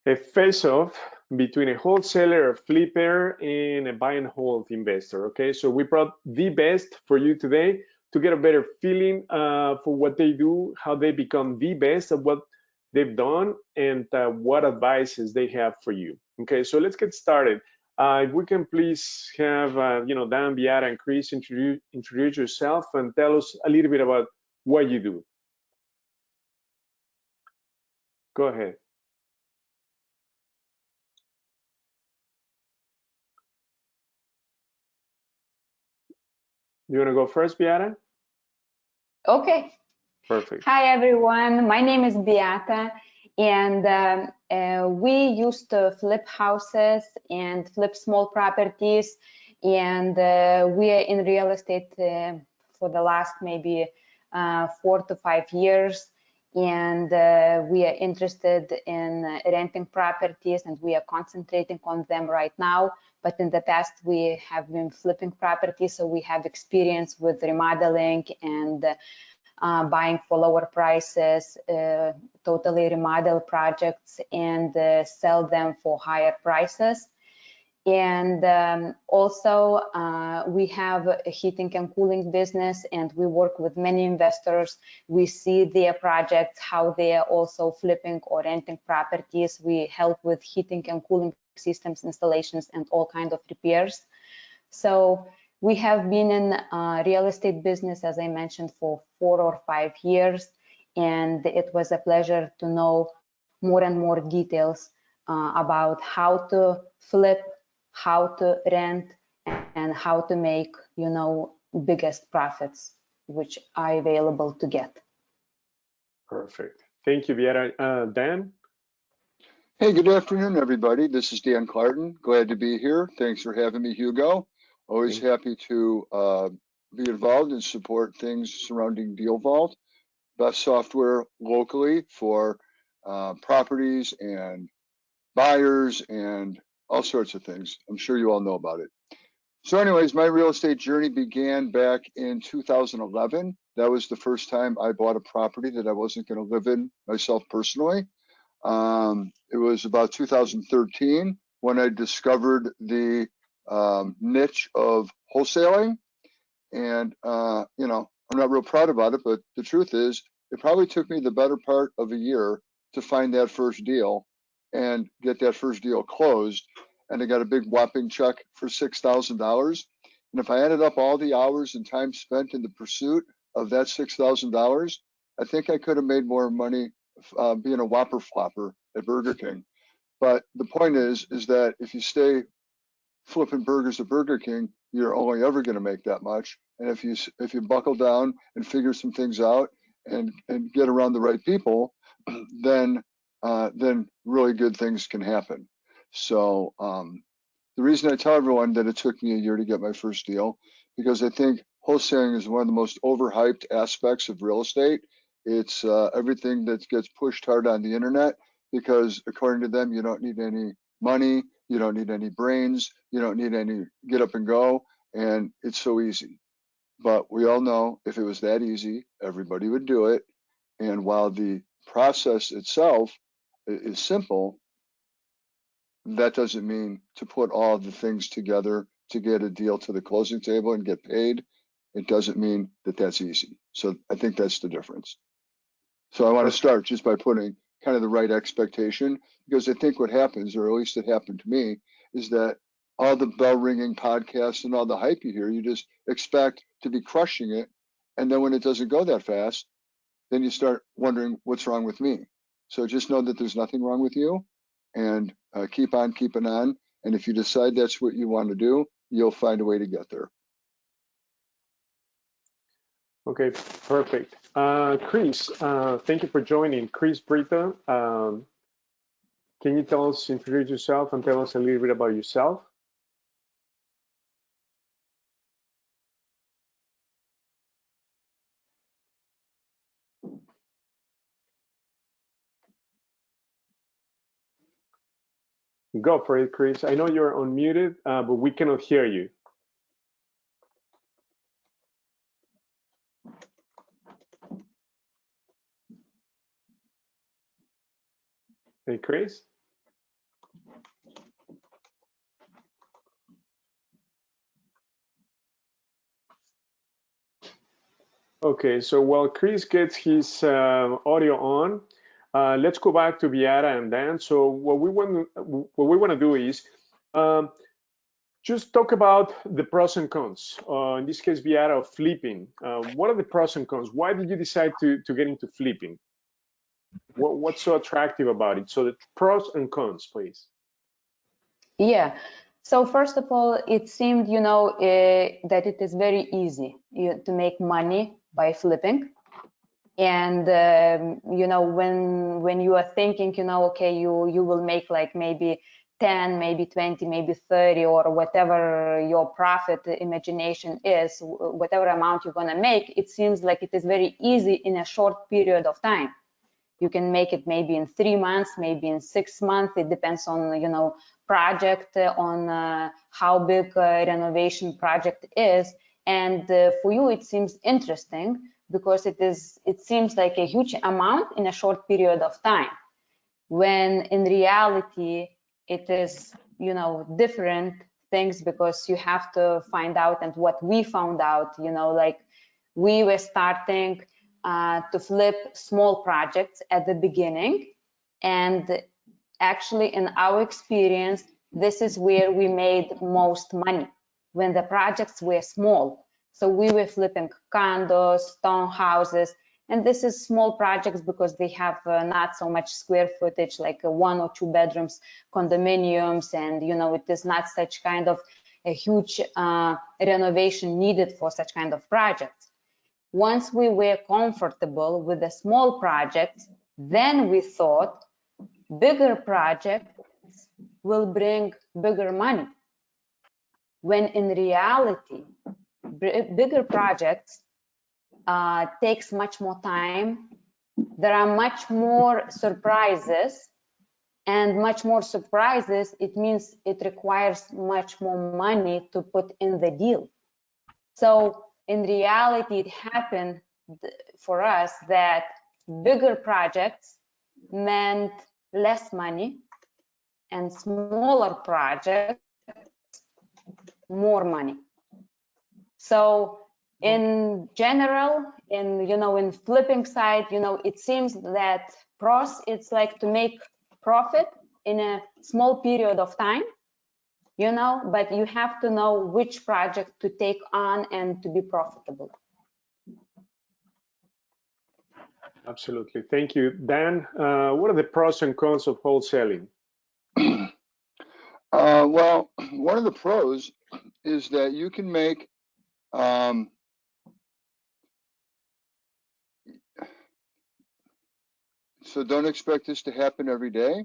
a face-off between a wholesaler, a flipper, and a buy and hold investor. Okay, so we brought the best for you today to get a better feeling for what they do, how they become the best at what they've done, and what advices they have for you. Okay, so let's get started. If we can please have Dan, Beata, and Chris introduce yourself and tell us a little bit about what you do. Go ahead. You want to go first, Beata? Okay. Perfect. Hi, everyone. My name is Beata, and we used to flip houses and flip small properties, and we are in real estate for the last maybe 4 to 5 years, and we are interested in renting properties, and we are concentrating on them right now. But in the past, we have been flipping properties, so we have experience with remodeling and buying for lower prices, totally remodel projects, and sell them for higher prices. And also, we have a heating and cooling business, and we work with many investors. We see their projects, how they are also flipping or renting properties. We help with heating and cooling systems installations and all kinds of repairs. So we have been in real estate business, as I mentioned, for 4 or 5 years, and it was a pleasure to know more and more details about how to flip, how to rent, and how to make, biggest profits, which are available to get. Perfect. Thank you, Beata. Dan? Hey, good afternoon, everybody. This is Dan Clarton. Glad to be here. Thanks for having me, Hugo. Always happy to be involved and support things surrounding DealVault, best software locally for properties and buyers and all sorts of things. I'm sure you all know about it. So anyways, my real estate journey began back in 2011. That was the first time I bought a property that I wasn't going to live in myself personally. It was about 2013 when I discovered the niche of wholesaling, and I'm not real proud about it, but the truth is it probably took me the better part of a year to find that first deal and get that first deal closed, and I got a big whopping check for $6,000. And if I added up all the hours and time spent in the pursuit of that $6,000, I think I could have made more money being a Whopper flopper at Burger King. But the point is that if you stay flipping burgers at Burger King, you're only ever going to make that much. And if you buckle down and figure some things out and get around the right people, then really good things can happen. So the reason I tell everyone that it took me a year to get my first deal, because I think wholesaling is one of the most overhyped aspects of real estate. It's everything that gets pushed hard on the internet, because according to them, you don't need any money, you don't need any brains, you don't need any get up and go, and it's so easy. But we all know if it was that easy, everybody would do it. And while the process itself is simple, that doesn't mean to put all the things together to get a deal to the closing table and get paid. It doesn't mean that that's easy. So I think that's the difference. So I want to start just by putting kind of the right expectation, because I think what happens, or at least it happened to me, is that all the bell ringing podcasts and all the hype you hear, you just expect to be crushing it. And then when it doesn't go that fast, then you start wondering what's wrong with me. So just know that there's nothing wrong with you, and keep on keeping on. And if you decide that's what you want to do, you'll find a way to get there. Okay, perfect. Chris, thank you for joining. Chris Brito, can you introduce yourself and tell us a little bit about yourself? Go for it, Chris. I know you're unmuted, but we cannot hear you. Hey, Chris? Okay, so while Chris gets his audio on, let's go back to Viara and Dan. So what we want to do is um, just talk about the pros and cons. In this case, Viara, of flipping. What are the pros and cons? Why did you decide to get into flipping? What's so attractive about it? So the pros and cons, please. Yeah. So first of all, it seemed, that it is very easy to make money by flipping. And, when you are thinking, okay, you will make like maybe 10, maybe 20, maybe 30, or whatever your profit imagination is, whatever amount you're going to make, it seems like it is very easy in a short period of time. You can make it maybe in 3 months, maybe in 6 months. It depends on, project, on how big a renovation project is. And for you, it seems interesting because it seems like a huge amount in a short period of time. When in reality, it is, different things, because you have to find out. And what we found out, like we were starting to flip small projects at the beginning. And actually, in our experience, this is where we made most money, when the projects were small. So we were flipping condos, townhouses, and this is small projects because they have not so much square footage, like 1 or 2 bedrooms condominiums, and it is not such kind of a huge renovation needed for such kind of projects. Once we were comfortable with the small projects, then we thought bigger projects will bring bigger money. When in reality, bigger projects takes much more time. There are much more surprises, and much more surprises, it means it requires much more money to put in the deal. So in reality, it happened for us that bigger projects meant less money, and smaller projects more money. So in general, in flipping side, it seems that pros, it's like to make profit in a small period of time, but you have to know which project to take on and to be profitable. Absolutely. Thank you. Dan, what are the pros and cons of wholesaling? Well, one of the pros is that you can make so don't expect this to happen every day,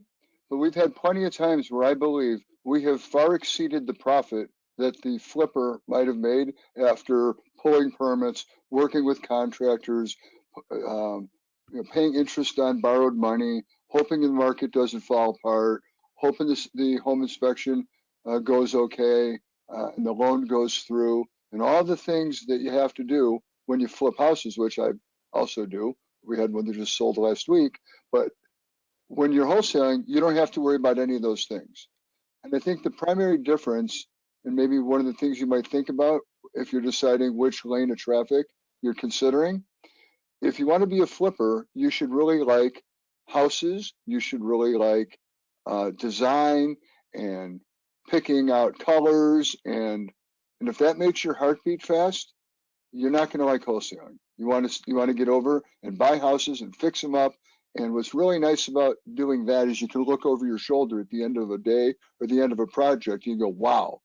but we've had plenty of times where I believe we have far exceeded the profit that the flipper might have made after pulling permits, working with contractors, paying interest on borrowed money, hoping the market doesn't fall apart, hoping the home inspection goes okay, and the loan goes through, and all the things that you have to do when you flip houses, which I also do. We had one that just sold last week, but when you're wholesaling, you don't have to worry about any of those things. And I think the primary difference, and maybe one of the things you might think about if you're deciding which lane of traffic you're considering, if you want to be a flipper, you should really like houses, you should really like design and picking out colors, and if that makes your heart beat fast, you're not going to like wholesaling. You want to get over and buy houses and fix them up. And what's really nice about doing that is you can look over your shoulder at the end of a day or the end of a project. And you go, wow,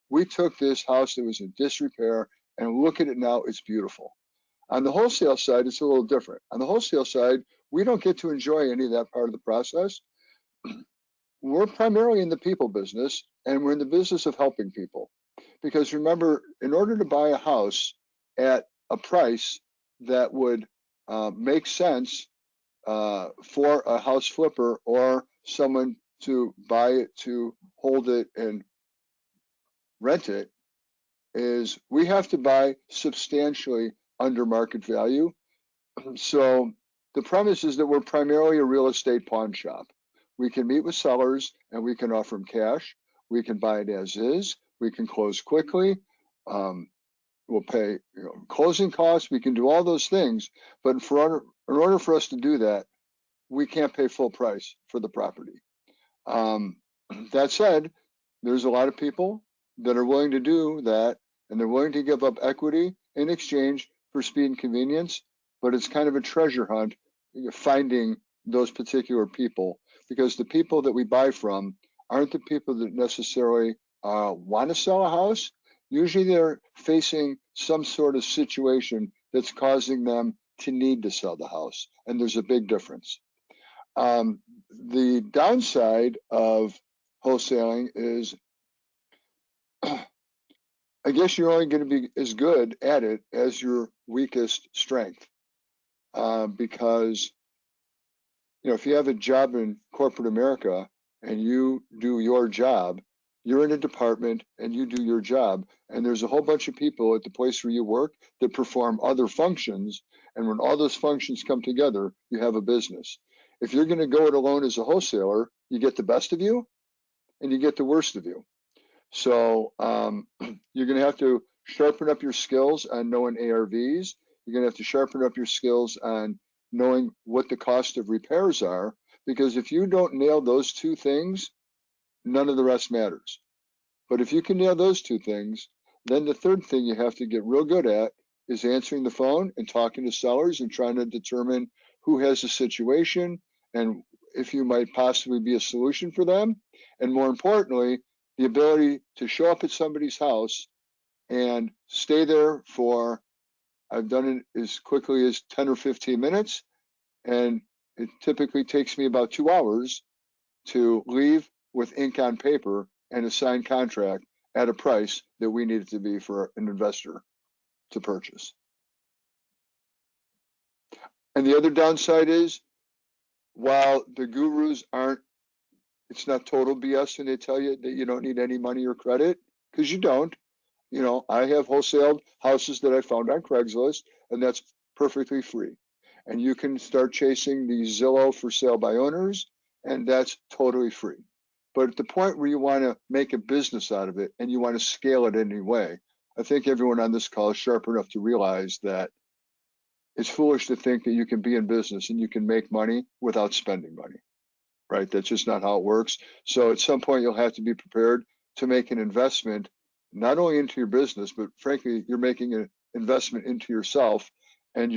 we took this house that was in disrepair and look at it now, it's beautiful. On the wholesale side, it's a little different. On the wholesale side, we don't get to enjoy any of that part of the process. We're primarily in the people business, and we're in the business of helping people. Because remember, in order to buy a house at a price that would make sense for a house flipper or someone to buy it, to hold it and rent it, is we have to buy substantially under market value. So the premise is that we're primarily a real estate pawn shop. We can meet with sellers and we can offer them cash. We can buy it as is. We can close quickly. we'll pay closing costs. We can do all those things, but in order for us to do that, we can't pay full price for the property. That said, there's a lot of people that are willing to do that, and they're willing to give up equity in exchange for speed and convenience, but it's kind of a treasure hunt finding those particular people, because the people that we buy from aren't the people that necessarily want to sell a house. Usually they're facing some sort of situation that's causing them to need to sell the house, and there's a big difference. The downside of wholesaling is, I guess you're only going to be as good at it as your weakest strength, because if you have a job in corporate America and you do your job, you're in a department and you do your job, and there's a whole bunch of people at the place where you work that perform other functions, and when all those functions come together, you have a business. If you're going to go it alone as a wholesaler, you get the best of you and you get the worst of you. So you're going to have to sharpen up your skills on knowing ARVs. You're going to have to sharpen up your skills on knowing what the cost of repairs are, because if you don't nail those two things, none of the rest matters. But if you can nail those two things, then the third thing you have to get real good at is answering the phone and talking to sellers and trying to determine who has a situation and if you might possibly be a solution for them. And more importantly, the ability to show up at somebody's house and stay there for, I've done it as quickly as 10 or 15 minutes, and it typically takes me about 2 hours to leave with ink on paper and a signed contract at a price that we need it to be for an investor to purchase. And the other downside is, while the gurus aren't, it's not total BS when they tell you that you don't need any money or credit, because you don't. I have wholesaled houses that I found on Craigslist, and that's perfectly free. And you can start chasing the Zillow for sale by owners, and that's totally free. But at the point where you want to make a business out of it and you want to scale it anyway, I think everyone on this call is sharp enough to realize that it's foolish to think that you can be in business and you can make money without spending money, right? That's just not how it works. So at some point, you'll have to be prepared to make an investment, not only into your business, but frankly, you're making an investment into yourself. And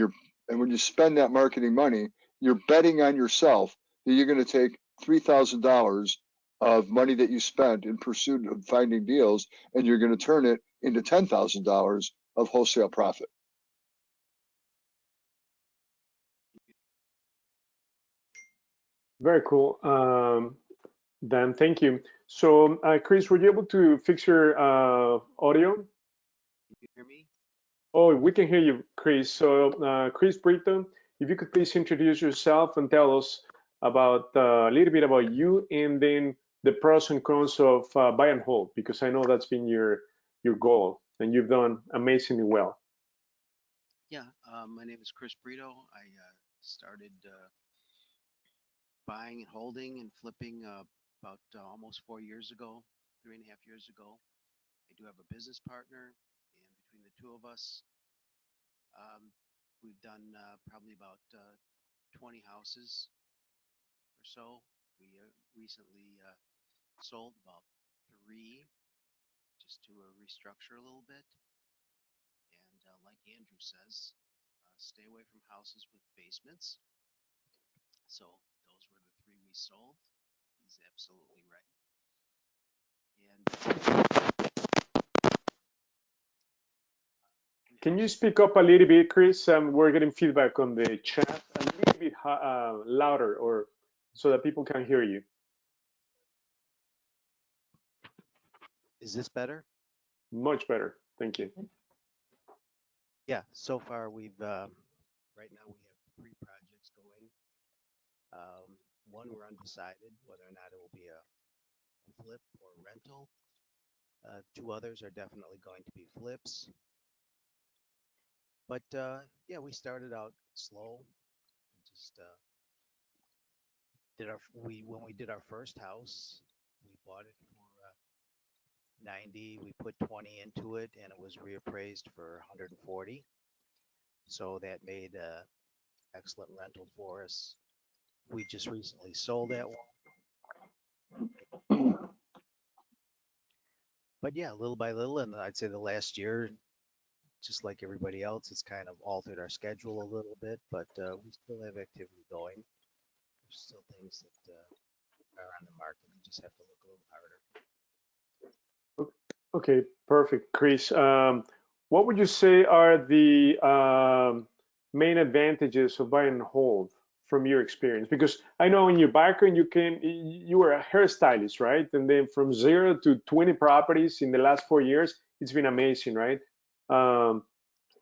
when you spend that marketing money, you're betting on yourself that you're going to take $3,000 of money that you spent in pursuit of finding deals, and you're going to turn it into $10,000 of wholesale profit. Very cool. Dan, thank you. So, Chris, were you able to fix your audio? Can you hear me? Oh, we can hear you, Chris. So, Chris Brito, if you could please introduce yourself and tell us about a little bit about you, and then the pros and cons of buy and hold, because I know that's been your goal, and you've done amazingly well. Yeah, my name is Chris Brito. I started buying and holding and flipping about almost 4 years ago, 3.5 years ago. I do have a business partner, and between the two of us, we've done probably about 20 houses or so. We recently sold about 3 just to restructure a little bit. And like Andrew says, stay away from houses with basements. So those were the 3 we sold. He's absolutely right. And can you speak up a little bit, Chris? We're getting feedback on the chat, a little bit louder, or so that people can hear you. is this better? Much better. Thank you. Yeah, so far we've, right now we have 3 projects going. One we're undecided whether or not it will be a flip or rental. 2 others are definitely going to be flips. But yeah, we started out slow. Just when we did our first house, we bought it for 90. We put 20 into it, and it was reappraised for 140. So that made excellent rental for us. We just recently sold that one. But yeah, little by little, and I'd say the last year, just like everybody else, it's kind of altered our schedule a little bit, but we still have activity going. There's still things that are on the market. We just have to look a little harder. Okay, perfect, Chris. What would you say are the main advantages of buy and hold from your experience? Because I know in your background you were a hairstylist, right? And then from 0 to 20 properties in the last 4 years, it's been amazing, right?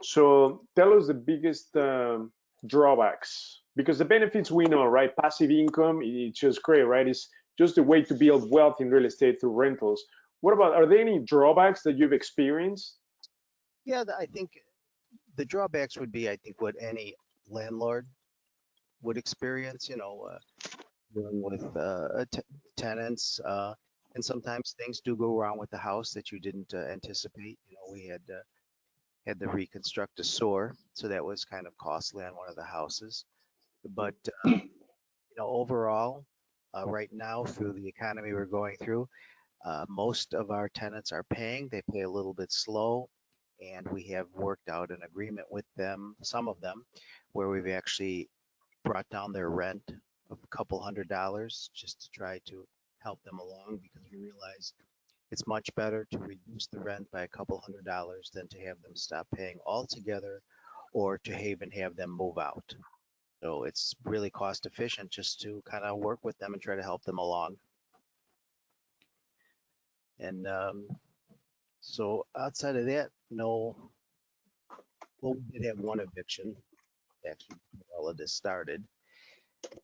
So tell us the biggest drawbacks, because the benefits we know, right? Passive income, it's just great, right? It's just a way to build wealth in real estate through rentals. What about, are there any drawbacks that you've experienced? Yeah, I think the drawbacks would be, I think, what any landlord would experience, dealing with tenants, and sometimes things do go wrong with the house that you didn't anticipate. We had to reconstruct a sewer, so that was kind of costly on one of the houses. But overall, right now through the economy we're going through, most of our tenants are paying. They pay a little bit slow, and we have worked out an agreement with them, some of them, where we've actually brought down their rent of a couple $100 just to try to help them along, because we realize it's much better to reduce the rent by a couple $100 than to have them stop paying altogether, or to even have them move out. So it's really cost efficient just to kind of work with them and try to help them along. And so outside of that, no. Well, we did have one eviction actually when all of this started,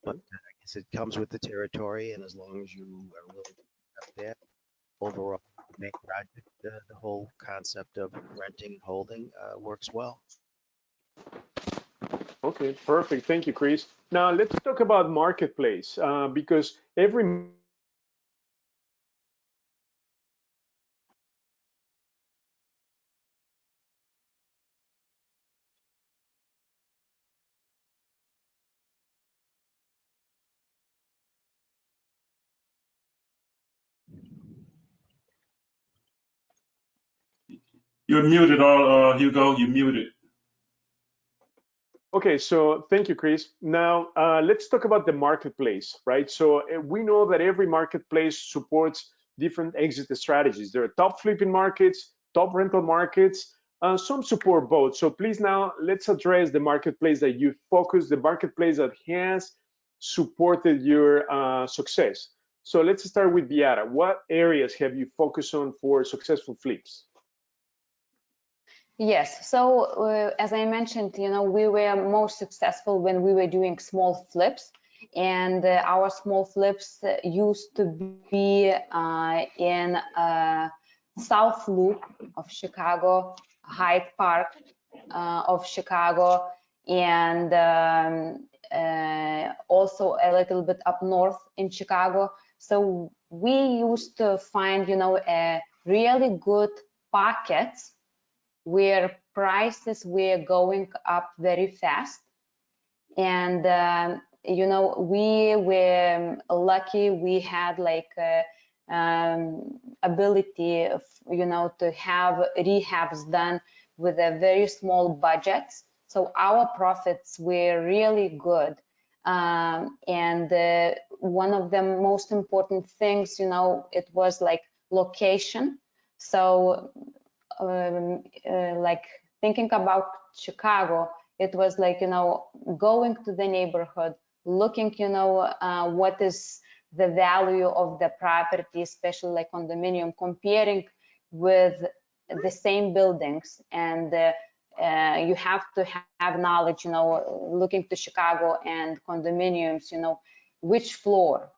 but I guess it comes with the territory, and as long as you are willing to accept that, overall, the main project, the whole concept of renting and holding works well. Okay, perfect. Thank you, Chris. Now let's talk about marketplace, because every You're muted, Hugo. You're muted. Okay, so thank you, Chris. Now, let's talk about the marketplace, right? So we know that every marketplace supports different exit strategies. There are top flipping markets, top rental markets, some support both. So please now let's address the marketplace that you focus, the marketplace that has supported your success. So let's start with Beata. What areas have you focused on for successful flips? Yes, so as I mentioned, we were most successful when we were doing small flips, and our small flips used to be in South Loop of Chicago, Hyde Park of Chicago, and also a little bit up north in Chicago. So we used to find, a really good pockets where prices were going up very fast. And, we were lucky we had like ability of, to have rehabs done with a very small budget. So our profits were really good. And one of the most important things, it was like location. So like thinking about Chicago, it was like, going to the neighborhood, looking, what is the value of the property, especially like condominium, comparing with the same buildings. And you have to have knowledge, looking to Chicago and condominiums, which floor,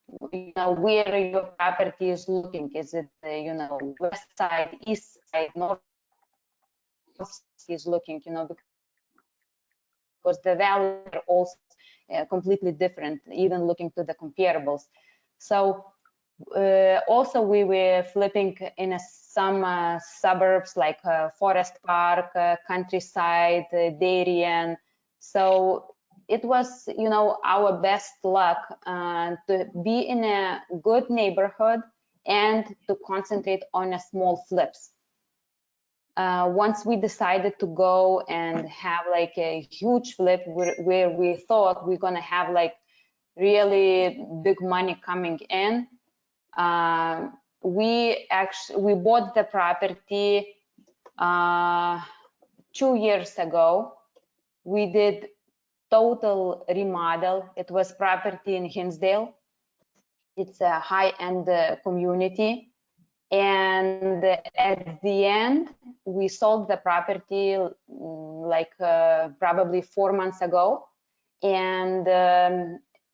where your property is looking. Is it, west side, east side, north is looking, because the value are also completely different, even looking to the comparables. So Also, we were flipping in some suburbs like Forest Park, Countryside, Darien. So it was, you know, our best luck to be in a good neighborhood and to concentrate on a small flips. Once we decided to go and have like a huge flip where we thought we're gonna have like really big money coming in, we bought the property 2 years ago. We did total remodel. It was property in Hinsdale. It's a high-end community. And at the end, we sold the property like probably 4 months ago. And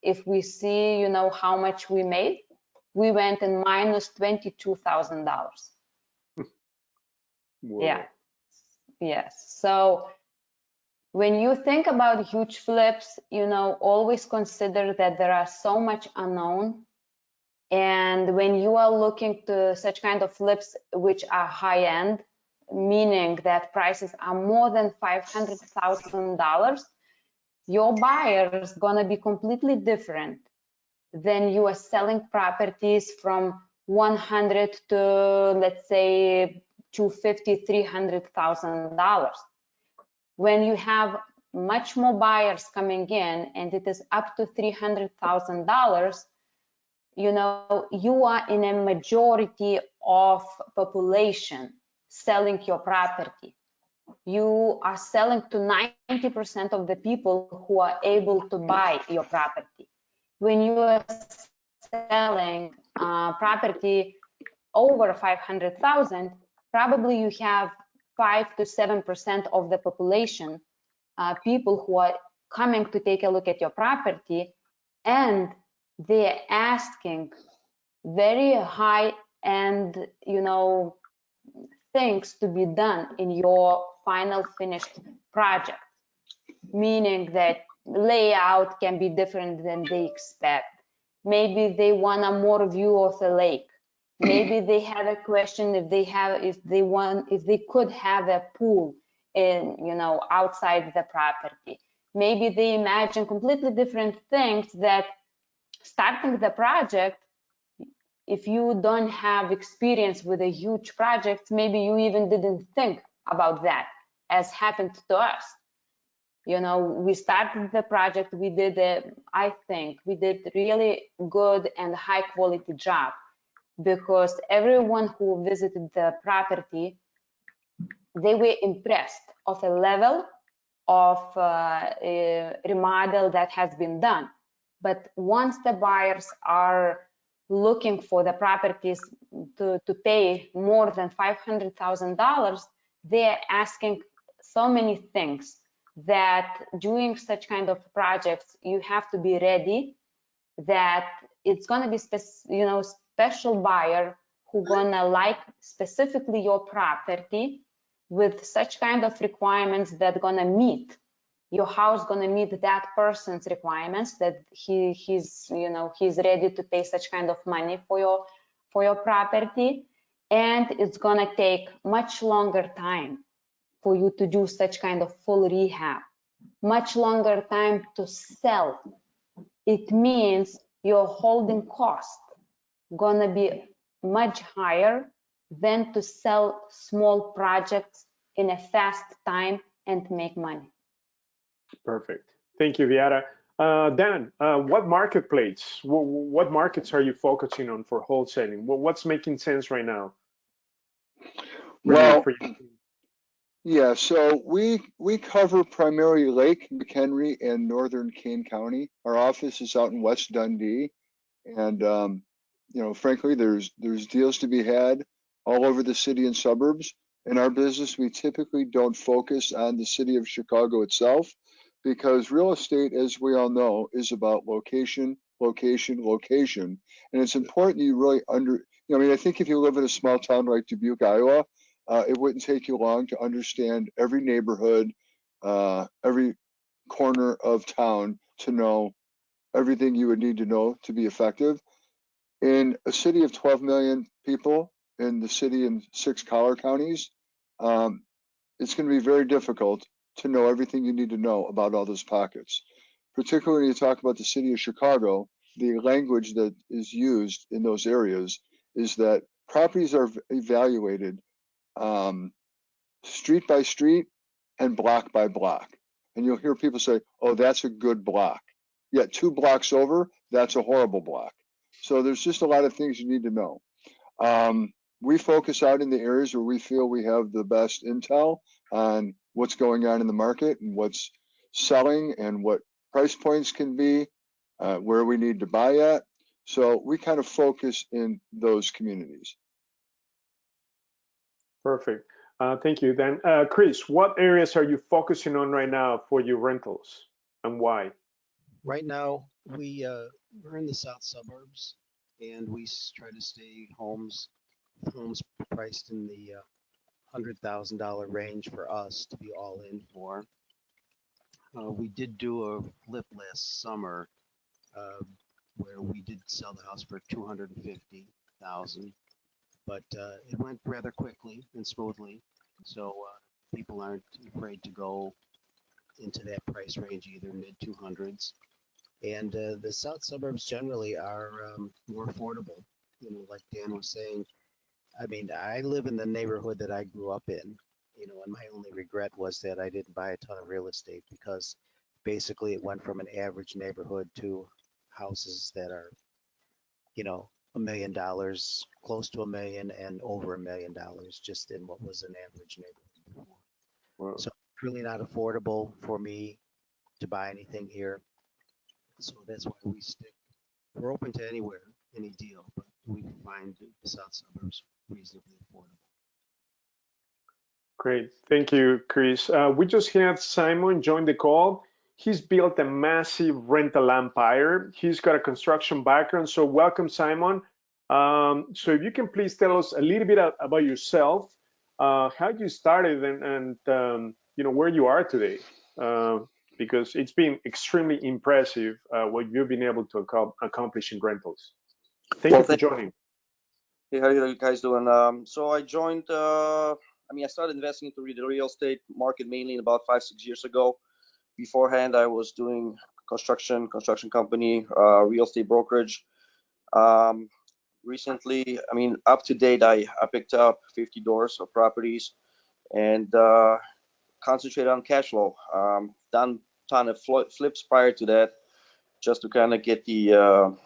if we see, you know, how much we made, we went in minus $22,000. Yeah. Yes. So when you think about huge flips, you know, always consider that there are so much unknown. And when you are looking to such kind of flips, which are high end, meaning that prices are more than $500,000, your buyer is gonna be completely different than you are selling properties from 100 to, let's say, $250,000, $300,000. When you have much more buyers coming in and it is up to $300,000, you know, you are in a majority of population selling your property. You are selling to 90% of the people who are able to buy your property. When you are selling property over 500,000, probably you have 5 to 7% of the population, people who are coming to take a look at your property, and they're asking very high end, you know, things to be done in your final finished project, meaning that layout can be different than they expect. Maybe they want a more view of the lake. Maybe they have a question if they could have a pool in, you know, outside the property. Maybe they imagine completely different things that starting the project, if you don't have experience with a huge project, maybe you even didn't think about that, as happened to us. You know, we started the project, we did I think we did really good and high quality job, because everyone who visited the property, they were impressed of the level of remodel that has been done. But once the buyers are looking for the properties to pay more than $500,000, they're asking so many things that doing such kind of projects, you have to be ready that it's going to be special buyer who gonna like specifically your property with such kind of requirements that gonna meet your house, gonna meet that person's requirements, that he's ready to pay such kind of money for your property. And it's gonna take much longer time for you to do such kind of full rehab, much longer time to sell. It means your holding cost gonna be much higher than to sell small projects in a fast time and make money. Perfect. Thank you, Viara. Dan, what marketplace, what markets are you focusing on for wholesaling? What's making sense right now? Well, yeah, so we cover primarily Lake McHenry and Northern Kane County. Our office is out in West Dundee, and frankly, there's deals to be had all over the city and suburbs. In our business, we typically don't focus on the city of Chicago itself, because real estate, as we all know, is about location, location, location. And it's important you really I think if you live in a small town like Dubuque, Iowa, it wouldn't take you long to understand every neighborhood, every corner of town, to know everything you would need to know to be effective. In a city of 12 million people, in the city in 6 collar counties, it's going to be very difficult to know everything you need to know about all those pockets. Particularly when you talk about the city of Chicago, the language that is used in those areas is that properties are evaluated street by street and block by block. And you'll hear people say, oh, that's a good block. Yet 2 blocks over, that's a horrible block. So there's just a lot of things you need to know. We focus out in the areas where we feel we have the best intel on what's going on in the market and what's selling and what price points can be, where we need to buy at. So we kind of focus in those communities. Perfect. Thank you. Then, Chris, what areas are you focusing on right now for your rentals and why? Right now, we're in the south suburbs, and we try to stay homes priced in the $100,000 range for us to be all in for. We did do a flip last summer where we did sell the house for $250,000, but it went rather quickly and smoothly, so people aren't afraid to go into that price range, either mid 200s. And the south suburbs generally are more affordable. You know, like Dan was saying, I mean, I live in the neighborhood that I grew up in, you know, and my only regret was that I didn't buy a ton of real estate, because basically it went from an average neighborhood to houses that are, you know, $1 million, close to $1 million, and over $1 million just in what was an average neighborhood before. Wow. So it's really not affordable for me to buy anything here. So that's why we stick. We're open to anywhere, any deal, but we find the south suburbs reasonably affordable. Great. Thank you, Chris. We just had Simon join the call. He's built a massive rental empire. He's got a construction background. So welcome, Simon. So if you can please tell us a little bit about yourself, how you started and you know, where you are today, because it's been extremely impressive what you've been able to accomplish in rentals. Thank you for joining. Hey, how are you guys doing? So I joined, I started investing into the real estate market mainly about 5-6 years ago. Beforehand, I was doing construction company, real estate brokerage. Recently, up to date, I picked up 50 doors of properties and concentrated on cash flow. Done a ton of flips prior to that, just to kind of get the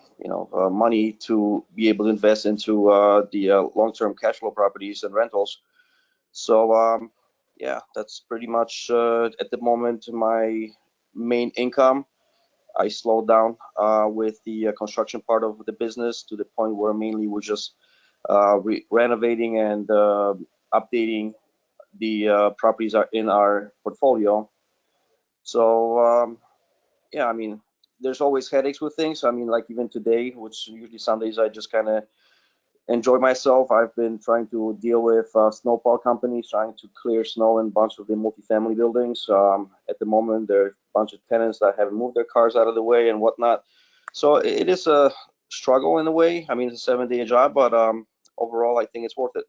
money to be able to invest into the long-term cash flow properties and rentals. So yeah, that's pretty much at the moment my main income. I slowed down with the construction part of the business to the point where mainly we're just renovating and updating the properties are in our portfolio. So yeah, there's always headaches with things. Like even today, which usually Sundays, I just kind of enjoy myself. I've been trying to deal with snowplow companies, trying to clear snow in a bunch of the multifamily buildings. At the moment, there are a bunch of tenants that haven't moved their cars out of the way and whatnot. So it is a struggle in a way. It's a 7-day job, but overall, I think it's worth it.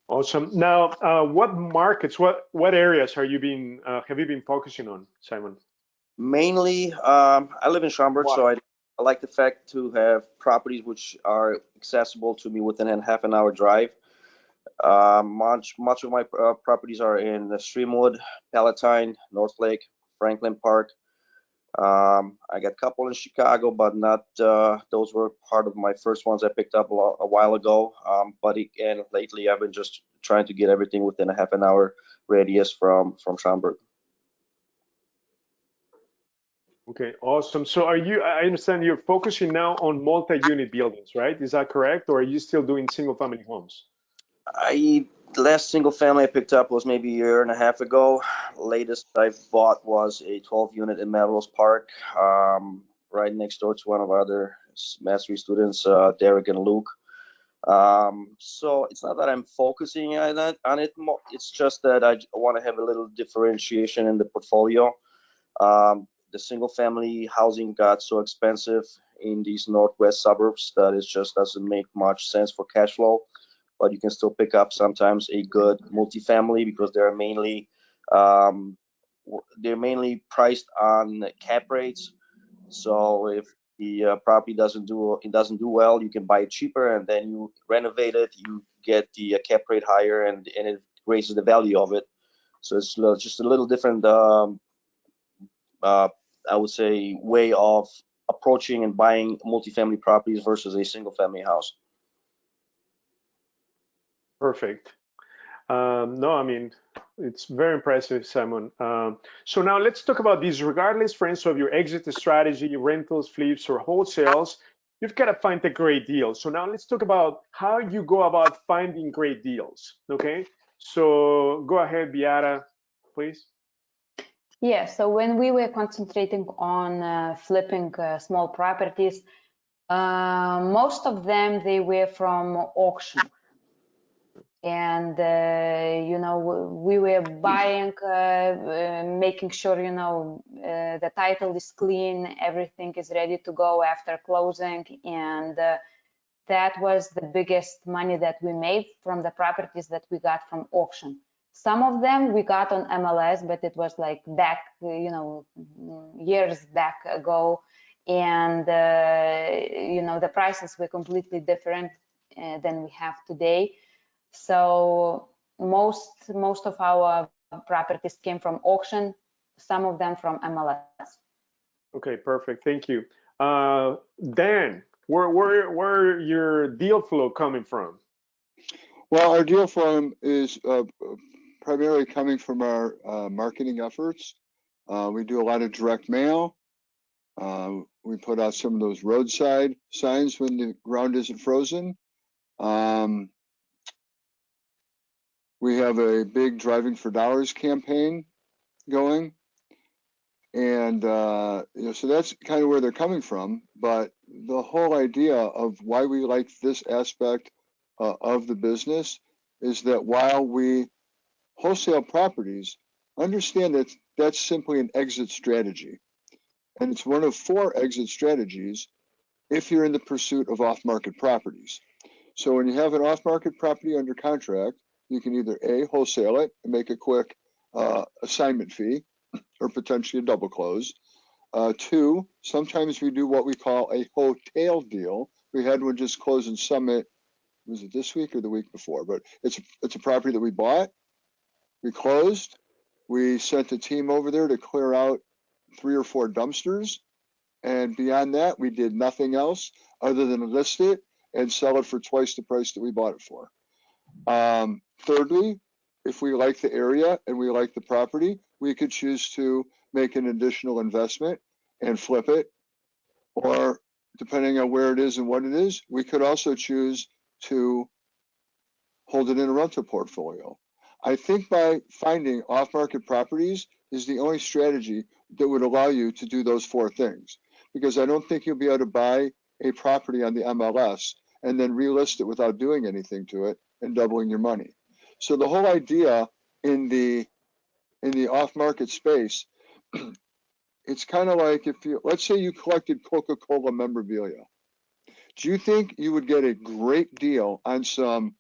Awesome. Now, what markets, what areas have you been focusing on, Simon? Mainly, I live in Schaumburg, so I like the fact to have properties which are accessible to me within a half an hour drive. Much of my properties are in Streamwood, Palatine, Northlake, Franklin Park. I got a couple in Chicago, but not those were part of my first ones I picked up a while ago. But again, lately I've been just trying to get everything within a half an hour radius from Schaumburg. Okay, awesome. So I understand you're focusing now on multi-unit buildings, right? Is that correct? Or are you still doing single family homes? The last single family I picked up was maybe a year and a half ago. Latest I bought was a 12-unit in Melrose Park, right next door to one of our other mastery students, Derek and Luke. So it's not that I'm focusing on it. It's just that I want to have a little differentiation in the portfolio. The single family housing got so expensive in these northwest suburbs that it just doesn't make much sense for cash flow. But you can still pick up sometimes a good multifamily because they're mainly priced on cap rates. So if the property doesn't do well, you can buy it cheaper, and then you renovate it, you get the cap rate higher, and it raises the value of it. So it's just a little different, I would say, way of approaching and buying multifamily properties versus a single family house. Perfect. No, I mean, it's very impressive, Simon. So now let's talk about these. Regardless, friends, of your exit strategy, rentals, flips, or wholesales, you've got to find a great deal. So now let's talk about how you go about finding great deals. Okay, so go ahead, Beata, please. Yeah, so when we were concentrating on flipping small properties, most of them, they were from auction. And, we were buying, making sure, the title is clean, everything is ready to go after closing. And that was the biggest money that we made from the properties that we got from auction. Some of them we got on MLS, but it was like back, years back ago. And, the prices were completely different than we have today. So most of our properties came from auction, some of them from MLS. Okay, perfect. Thank you. Dan, where your deal flow coming from? Well, our deal flow is primarily coming from our marketing efforts. We do a lot of direct mail. We put out some of those roadside signs when the ground isn't frozen. We have a big Driving for Dollars campaign going. And so that's kind of where they're coming from. But the whole idea of why we like this aspect of the business is that while we wholesale properties, understand that that's simply an exit strategy. And it's one of 4 exit strategies if you're in the pursuit of off-market properties. So when you have an off-market property under contract, you can either A, wholesale it and make a quick assignment fee, or potentially a double close. 2, sometimes we do what we call a hotel deal. We had one just close in Summit. Was it this week or the week before? But it's a property that we bought. We closed. We sent a team over there to clear out 3 or 4 dumpsters. And beyond that, we did nothing else other than list it and sell it for twice the price that we bought it for. Thirdly, if we like the area and we like the property, we could choose to make an additional investment and flip it. Or depending on where it is and what it is, we could also choose to hold it in a rental portfolio. I think by finding off-market properties is the only strategy that would allow you to do those 4 things. Because I don't think you'll be able to buy a property on the MLS and then relist it without doing anything to it and doubling your money. So the whole idea in the off-market space, it's kind of like let's say you collected Coca-Cola memorabilia. Do you think you would get a great deal on some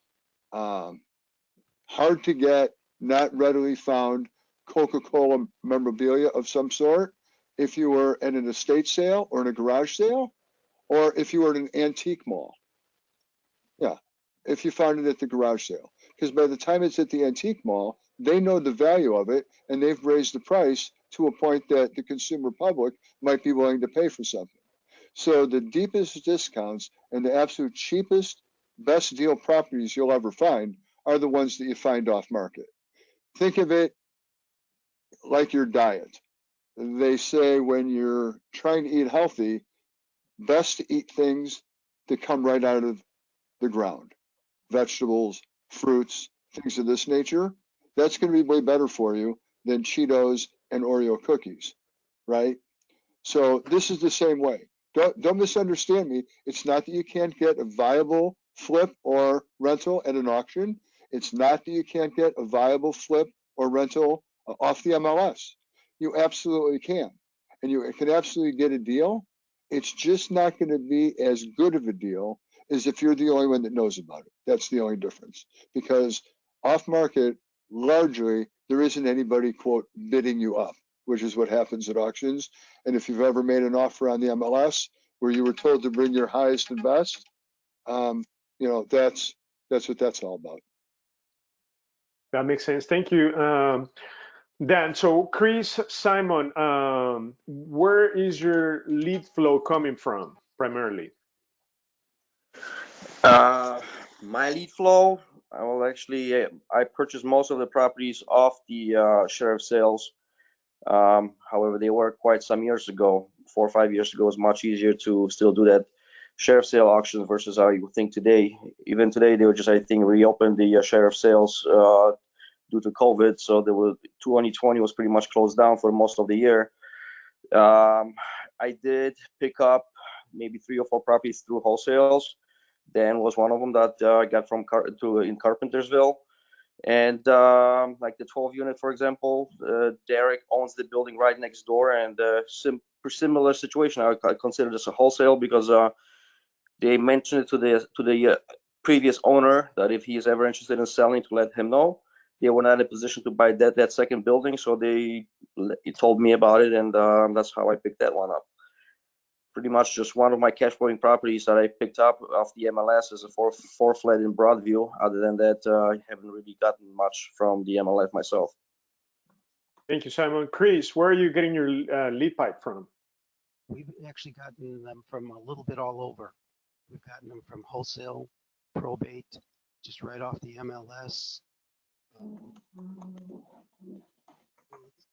hard to get, not readily found Coca-Cola memorabilia of some sort if you were at an estate sale or in a garage sale, or if you were at an antique mall? Yeah, if you found it at the garage sale. Because by the time it's at the antique mall, they know the value of it, and they've raised the price to a point that the consumer public might be willing to pay for something. So the deepest discounts and the absolute cheapest, best deal properties you'll ever find are the ones that you find off market. Think of it like your diet. They say when you're trying to eat healthy, best to eat things that come right out of the ground. Vegetables, fruits, things of this nature. That's going to be way better for you than Cheetos and Oreo cookies, right? So this is the same way. Don't misunderstand me. It's not that you can't get a viable flip or rental at an auction. It's not that you can't get a viable flip or rental off the MLS. You absolutely can. And you can absolutely get a deal it's just not going to be as good of a deal as if you're the only one that knows about it. That's the only difference. Because off market, largely, there isn't anybody, quote, bidding you up, which is what happens at auctions. And if you've ever made an offer on the MLS where you were told to bring your highest and best, you know, that's what that's all about. That makes sense. Thank you, Dan. So Chris, Simon, where is your lead flow coming from primarily? My lead flow, I purchased most of the properties off the share of sales. However, they were quite some years ago, 4 or 5 years ago. It was much easier to still do that share of sale auctions versus how you think today. Even today, they were just, I think, reopened the share of sales due to COVID. So 2020 was pretty much closed down for most of the year. I did pick up maybe 3 or 4 properties through wholesales. Dan was one of them that I got from in Carpentersville. And like the 12 unit, for example, Derek owns the building right next door, and similar situation. I consider this a wholesale because they mentioned it to the previous owner that if he is ever interested in selling, to let him know. They were not in a position to buy that second building, so he told me about it, and that's how I picked that one up. Pretty much just one of my cash flowing properties that I picked up off the MLS is a four flat in Broadview. Other than that, I haven't really gotten much from the MLS myself. Thank you, Simon. Chris, where are you getting your lead pipe from? We've actually gotten them from a little bit all over. We've gotten them from wholesale, probate, just right off the MLS.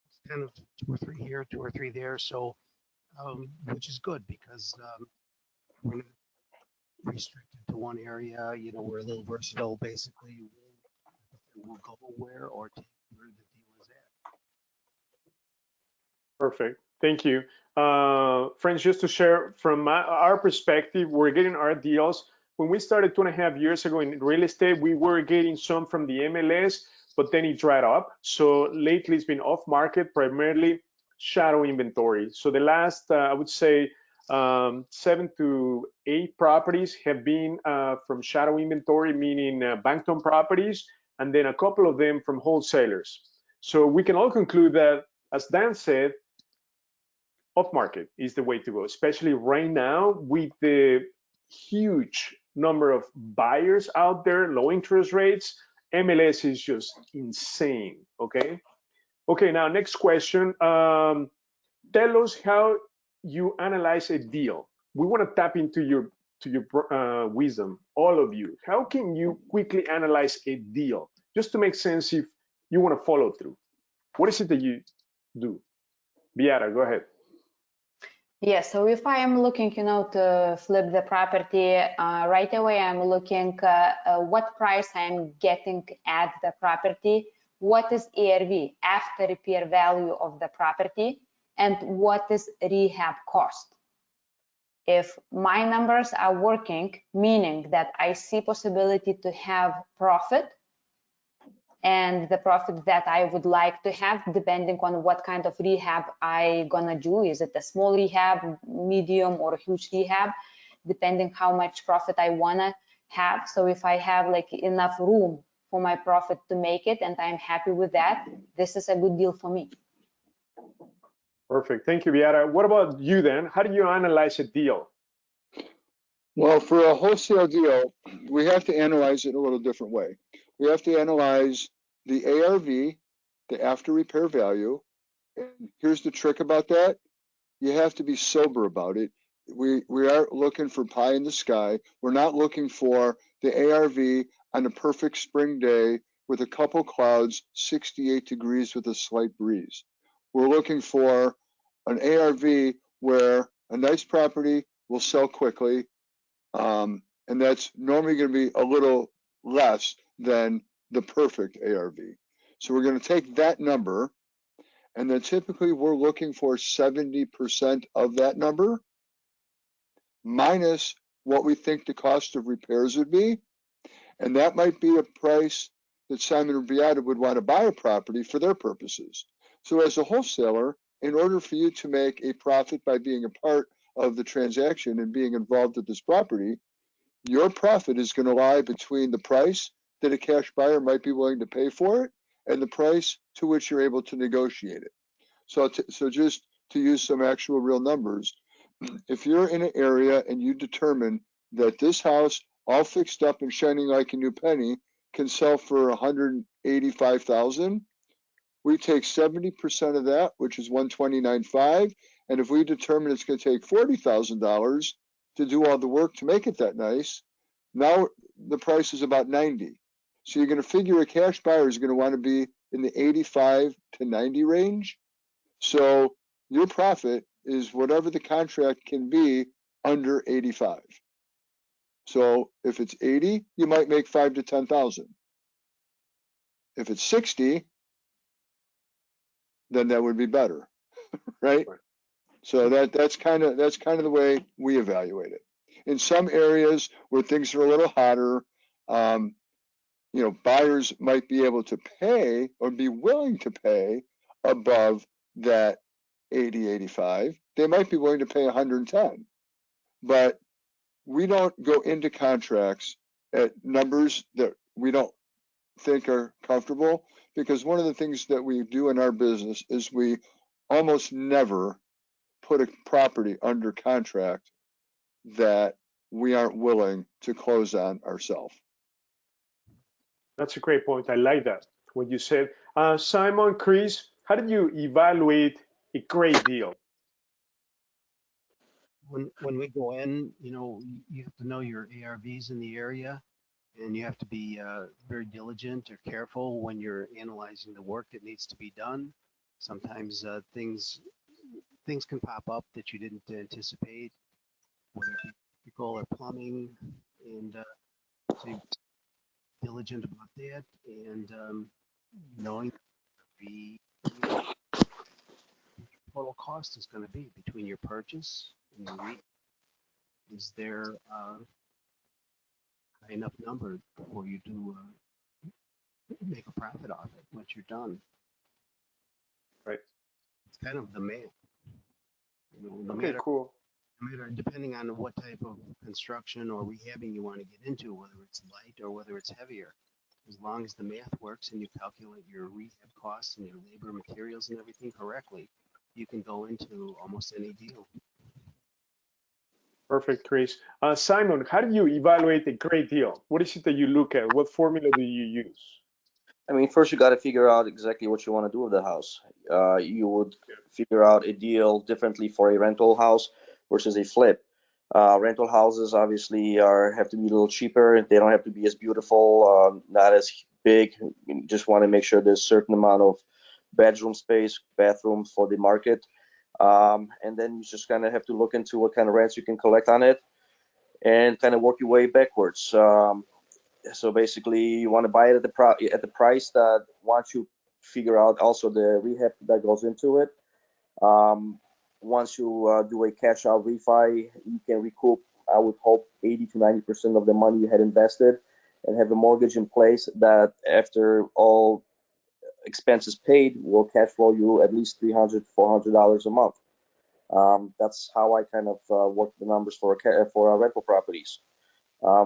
It's kind of 2 or 3 here, 2 or 3 there. So, which is good because we're not restricted to one area. You know, we're a little versatile. Basically, we'll go where or take where the deal is at. Perfect. Thank you. Friends, just to share from our perspective, we're getting our deals. When we started 2.5 years ago in real estate, we were getting some from the MLS, but then it dried up. So lately it's been off market, primarily shadow inventory. So the last, I would say, 7 to 8 properties have been from shadow inventory, meaning bank-owned properties, and then a couple of them from wholesalers. So we can all conclude that, as Dan said, off market is the way to go, especially right now with the huge number of buyers out there, low interest rates. MLS is just insane. Okay, now next question. Tell us how you analyze a deal. We want to tap into your wisdom, all of you. How can you quickly analyze a deal just to make sense if you want to follow through? What is it that you do? Beata, go ahead. Yes, so if I am looking, to flip the property, right away I'm looking what price I'm getting at the property, what is ARV, after repair value of the property, and what is rehab cost. If my numbers are working, meaning that I see possibility to have profit, and the profit that I would like to have, depending on what kind of rehab I gonna do. Is it a small rehab, medium, or a huge rehab, depending how much profit I wanna have. So if I have like enough room for my profit to make it and I'm happy with that, this is a good deal for me. Perfect, thank you, Beata. What about you then? How do you analyze a deal? Well, for a wholesale deal, we have to analyze it a little different way. We have to analyze the ARV, the after repair value. And here's the trick about that. You have to be sober about it. We aren't looking for pie in the sky. We're not looking for the ARV on a perfect spring day with a couple clouds, 68 degrees with a slight breeze. We're looking for an ARV where a nice property will sell quickly, and that's normally going to be a little less than the perfect ARV. So we're going to take that number, and then typically we're looking for 70% of that number minus what we think the cost of repairs would be. And that might be a price that Simon or Beata would want to buy a property for their purposes. So as a wholesaler, in order for you to make a profit by being a part of the transaction and being involved with this property, your profit is going to lie between the price that a cash buyer might be willing to pay for it and the price to which you're able to negotiate it. So just to use some actual real numbers, if you're in an area and you determine that this house, all fixed up and shining like a new penny, can sell for $185,000, we take 70% of that, which is $129,500, and if we determine it's going to take $40,000 to do all the work to make it that nice, now the price is about $90,000. So you're going to figure a cash buyer is going to want to be in the 85 to 90 range. So your profit is whatever the contract can be under 85. So if it's 80, you might make 5 to 10,000. If it's 60, then that would be better, right? So that's kind of the way we evaluate it. In some areas where things are a little hotter, buyers might be able to pay or be willing to pay above that 80, 85. They might be willing to pay 110, but we don't go into contracts at numbers that we don't think are comfortable, because one of the things that we do in our business is we almost never put a property under contract that we aren't willing to close on ourselves. That's a great point. I like that, what you said. Simon, Chris, how did you evaluate a great deal? When we go in, you have to know your ARVs in the area, and you have to be very diligent or careful when you're analyzing the work that needs to be done. Sometimes things can pop up that you didn't anticipate, whether it be electrical or plumbing, and so you're diligent about that, and knowing the total cost is going to be between your purchase and your rehab. Is there high enough number for you to make a profit off it once you're done? Right. It's kind of the math. No Okay, matter, cool. depending on what type of construction or rehabbing you want to get into, whether it's light or whether it's heavier, as long as the math works and you calculate your rehab costs and your labor, materials, and everything correctly, you can go into almost any deal. Perfect, Chris. Simon, how do you evaluate a great deal? What is it that you look at? What formula do you use? I mean, first you got to figure out exactly what you want to do with the house. You would figure out a deal differently for a rental house versus a flip. Rental houses obviously have to be a little cheaper. They don't have to be as beautiful, not as big. You just want to make sure there's a certain amount of bedroom space, bathroom for the market. And then you just kind of have to look into what kind of rents you can collect on it and kind of work your way backwards. So basically, you want to buy it at the price that once you figure out also the rehab that goes into it. Once you do a cash out refi, you can recoup, I would hope, 80 to 90% of the money you had invested, and have a mortgage in place that after all expenses paid will cash flow you at least $300, $400 a month. That's how I kind of work the numbers for rental properties.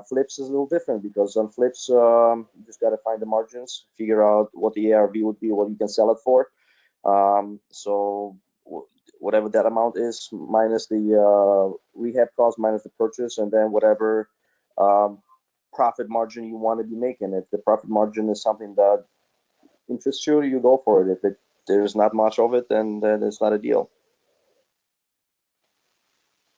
Flips is a little different, because on flips, you just got to find the margins, figure out what the ARV would be, what you can sell it for. So whatever that amount is, minus the rehab cost, minus the purchase, and then whatever profit margin you want to be making. If the profit margin is something that interests you, you go for it. If there's not much of it, then it's not a deal.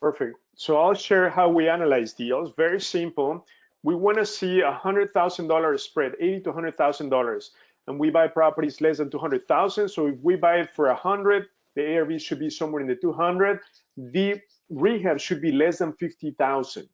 Perfect. So I'll share how we analyze deals. Very simple. We want to see $100,000 spread, $80,000 to $100,000, and we buy properties less than $200,000. So if we buy it for 100, the ARV should be somewhere in the 200. The rehab should be less than 50,000.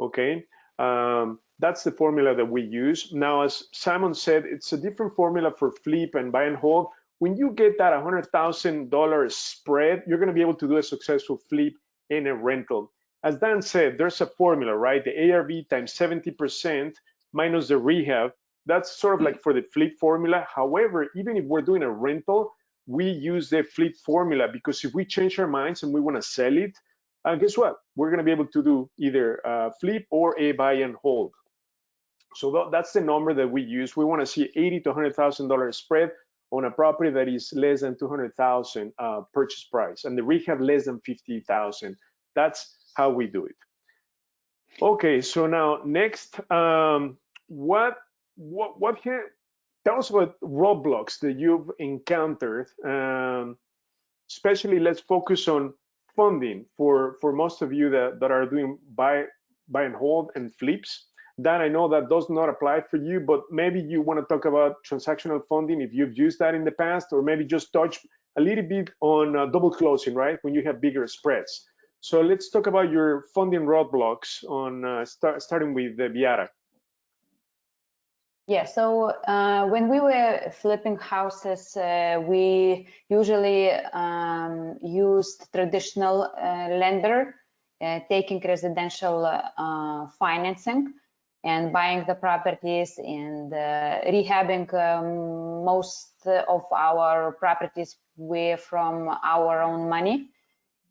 Okay, that's the formula that we use. Now, as Simon said, it's a different formula for flip and buy and hold. When you get that $100,000 spread, you're going to be able to do a successful flip in a rental. As Dan said, there's a formula, right? The ARV times 70% minus the rehab. That's sort of like for the flip formula. However, even if we're doing a rental, we use the flip formula, because if we change our minds and we want to sell it, guess what? We're going to be able to do either flip or a buy and hold. So that's the number that we use. We want to see $80,000 to $100,000 spread on a property that is less than $200,000 purchase price, and the rehab less than $50,000. That's how we do it. Okay, so now next, what tell us about roadblocks that you've encountered. Especially, let's focus on funding for most of you that are doing buy and hold and flips. Dan, I know that does not apply for you, but maybe you want to talk about transactional funding if you've used that in the past, or maybe just touch a little bit on double closing, right? When you have bigger spreads. So let's talk about your funding roadblocks on starting with Beata. Yeah, so when we were flipping houses, we usually used traditional lender, taking residential financing and buying the properties and rehabbing. Most of our properties were from our own money,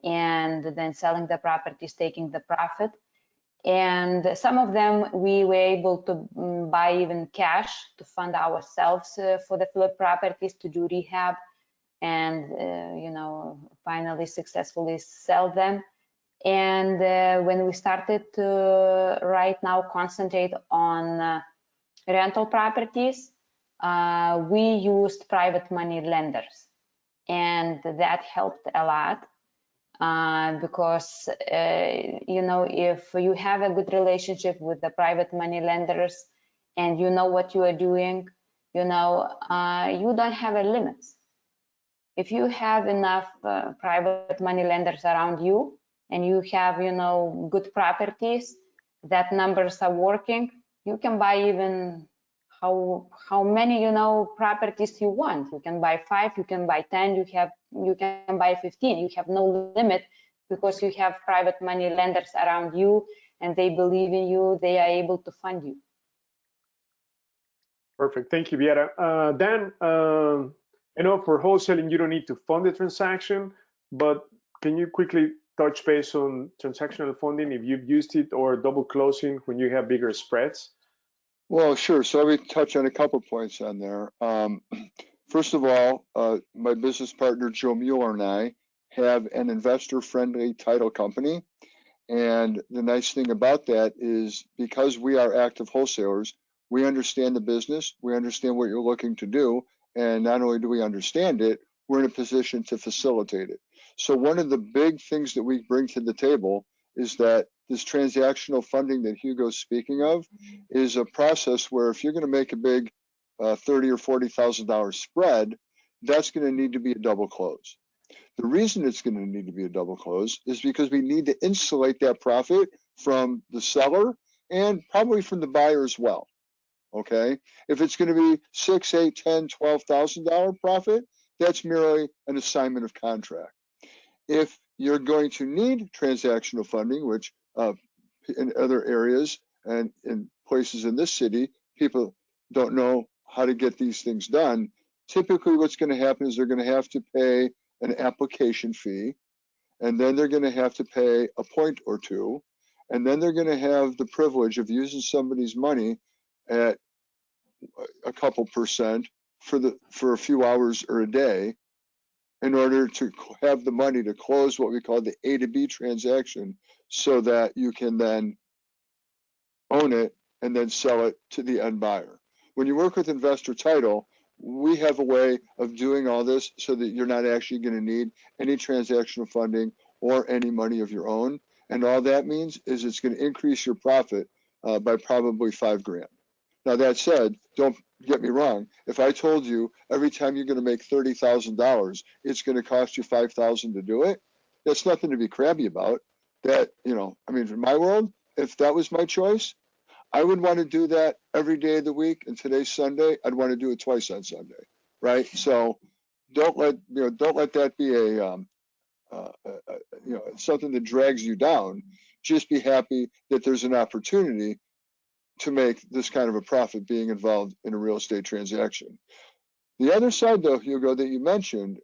and then selling the properties, taking the profit. And some of them we were able to buy even cash to fund ourselves for the flip properties, to do rehab, and finally successfully sell them. And when we started to right now concentrate on rental properties, we used private money lenders, and that helped a lot. Because if you have a good relationship with the private money lenders and you know what you are doing, you don't have a limits. If you have enough private money lenders around you and you have good properties, that numbers are working, you can buy even how many properties you want. You can buy 5, you can buy 10, you can buy 15. You have no limit, because you have private money lenders around you and they believe in you. They are able to fund you. Perfect. Thank you, Beata. Dan, I know for wholesaling you don't need to fund the transaction, but can you quickly touch base on transactional funding if you've used it, or double closing when you have bigger spreads? Well, sure. So let me touch on a couple points on there. First of all, my business partner, Joe Mueller, and I have an investor-friendly title company. And the nice thing about that is, because we are active wholesalers, we understand the business, we understand what you're looking to do, and not only do we understand it, we're in a position to facilitate it. So one of the big things that we bring to the table is that this transactional funding that Hugo's speaking of is a process where if you're going to make a big $30,000 or $40,000 spread, that's going to need to be a double close. The reason it's going to need to be a double close is because we need to insulate that profit from the seller and probably from the buyer as well. Okay, if it's going to be $6,000, $8,000, $10,000, $12,000 profit, that's merely an assignment of contract. If you're going to need transactional funding, which in other areas and in places in this city, people don't know how to get these things done. Typically, what's going to happen is they're going to have to pay an application fee, and then they're going to have to pay a point or two, and then they're going to have the privilege of using somebody's money at a couple percent for a few hours or a day in order to have the money to close what we call the A to B transaction, so that you can then own it and then sell it to the end buyer. When you work with investor title, we have a way of doing all this so that you're not actually going to need any transactional funding or any money of your own. And all that means is it's going to increase your profit by probably $5,000. Now, that said, don't get me wrong. If I told you every time you're going to make $30,000, it's going to cost you $5,000 to do it, that's nothing to be crabby about. That, I mean, in my world, if that was my choice, I would want to do that every day of the week. And today's Sunday, I'd want to do it twice on Sunday, right? So don't let that be something that drags you down. Just be happy that there's an opportunity to make this kind of a profit being involved in a real estate transaction. The other side, though, Hugo, that you mentioned,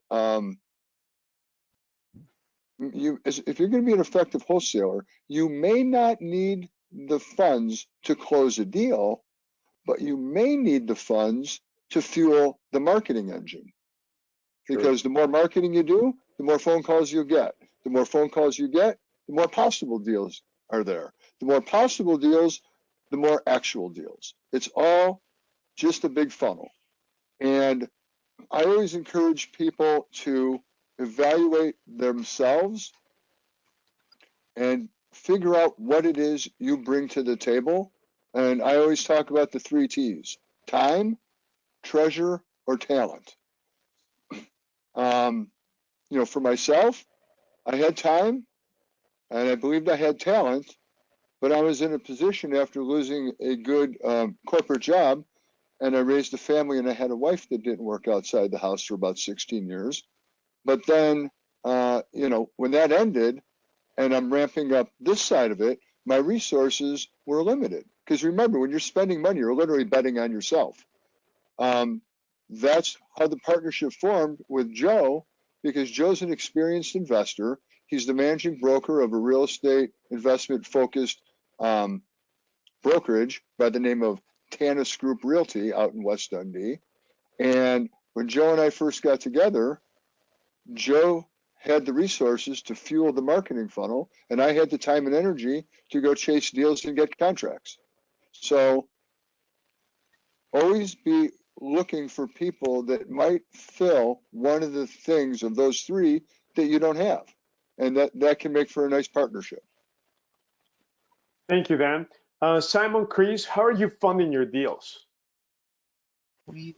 if you're going to be an effective wholesaler, you may not need the funds to close a deal, but you may need the funds to fuel the marketing engine. Because the more marketing you do, the more phone calls you get. The more phone calls you get, the more possible deals are there. The more possible deals, the more actual deals. It's all just a big funnel. And I always encourage people to evaluate themselves and figure out what it is you bring to the table. And I always talk about the 3 T's: time, treasure, or talent. For myself, I had time and I believed I had talent, but I was in a position after losing a good corporate job, and I raised a family and I had a wife that didn't work outside the house for about 16 years. But then, when that ended and I'm ramping up this side of it, my resources were limited. Because remember, when you're spending money, you're literally betting on yourself. That's how the partnership formed with Joe, because Joe's an experienced investor. He's the managing broker of a real estate investment focused brokerage by the name of Tanis Group Realty out in West Dundee. And when Joe and I first got together, Joe had the resources to fuel the marketing funnel, and I had the time and energy to go chase deals and get contracts. So always be looking for people that might fill one of the things of those 3 that you don't have. And that can make for a nice partnership. Thank you, Dan. Simon, Chris, how are you funding your deals? We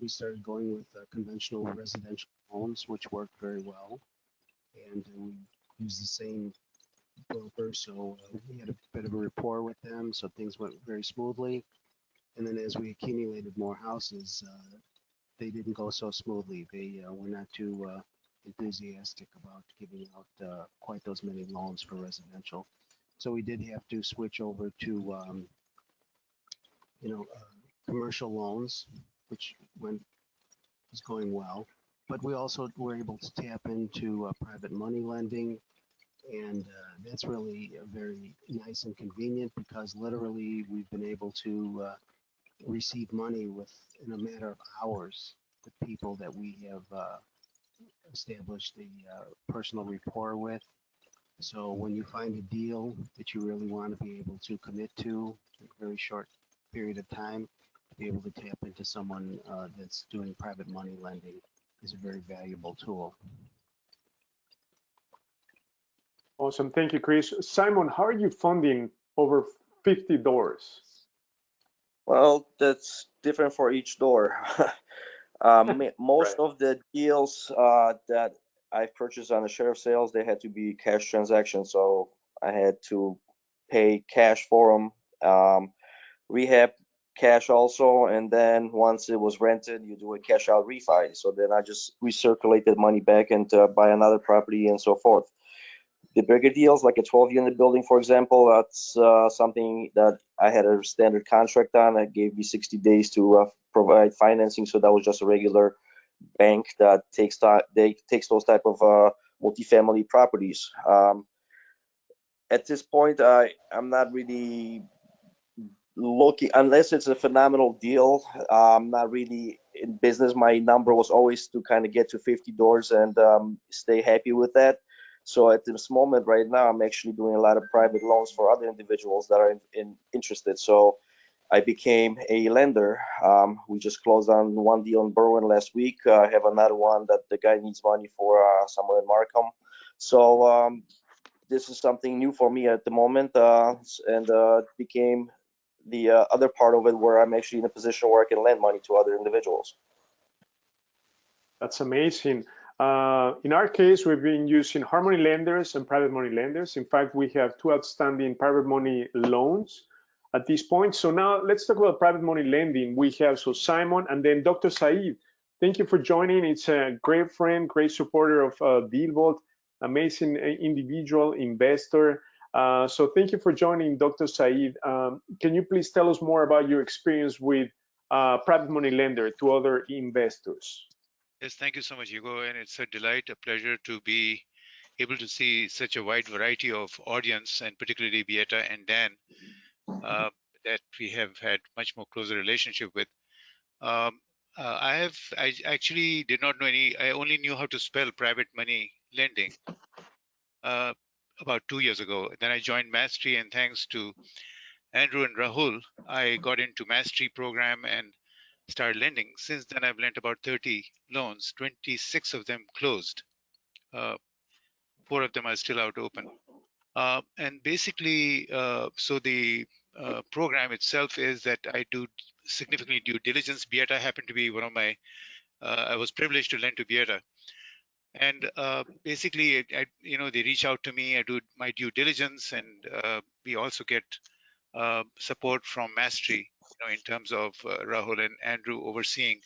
started going with conventional residential loans, which worked very well, and we used the same broker, so we had a bit of a rapport with them, so things went very smoothly. And then as we accumulated more houses, they didn't go so smoothly. They were not too enthusiastic about giving out quite those many loans for residential. So we did have to switch over to commercial loans, which was going well. But we also were able to tap into private money lending, and that's really very nice and convenient, because literally we've been able to receive money in a matter of hours with people that we have established the personal rapport with. So when you find a deal that you really want to be able to commit to in a very short period of time, to be able to tap into someone that's doing private money lending is a very valuable tool. Awesome. Thank you, Chris. Simon, how are you funding over 50 doors? Well, that's different for each door. Most of the deals that I purchased on the share of sales, they had to be cash transactions. So I had to pay cash for them, rehab cash also. And then once it was rented, you do a cash out refi. So then I just recirculated money back and buy another property and so forth. The bigger deals, like a 12-unit building, for example, that's something that I had a standard contract on. It gave me 60 days to provide financing. So that was just a regular bank that takes those type of multifamily properties. At this point, I'm not really looking, unless it's a phenomenal deal. I'm not really in business. My number was always to kind of get to 50 doors and stay happy with that. So at this moment right now, I'm actually doing a lot of private loans for other individuals that are interested. So I became a lender. We just closed on one deal in Berwyn last week. I have another one that the guy needs money for somewhere in Markham. So this is something new for me at the moment, and became the other part of it where I'm actually in a position where I can lend money to other individuals. That's amazing. In our case, we've been using Harmony lenders and private money lenders. In fact, we have 2 outstanding private money loans at this point. So now let's talk about private money lending. We have Simon and then Dr. Saeed. Thank you for joining. It's a great friend, great supporter of DealVault, amazing individual investor. So thank you for joining, Dr. Saeed. Can you please tell us more about your experience with private money lender to other investors? Yes, thank you so much, Hugo, and it's a delight, a pleasure to be able to see such a wide variety of audience, and particularly Beata and Dan, that we have had much more closer relationship with. I actually did not know I only knew how to spell private money lending about 2 years ago. Then I joined Mastery, and thanks to Andrew and Rahul, I got into Mastery program and started lending. Since then, I've lent about 30 loans, 26 of them closed. 4 of them are still out open. And basically, so the program itself is that I do significantly due diligence. Beata happened to be one of my, I was privileged to lend to Beata. And basically, they reach out to me, I do my due diligence, and we also get support from Mastery, in terms of Rahul and Andrew overseeing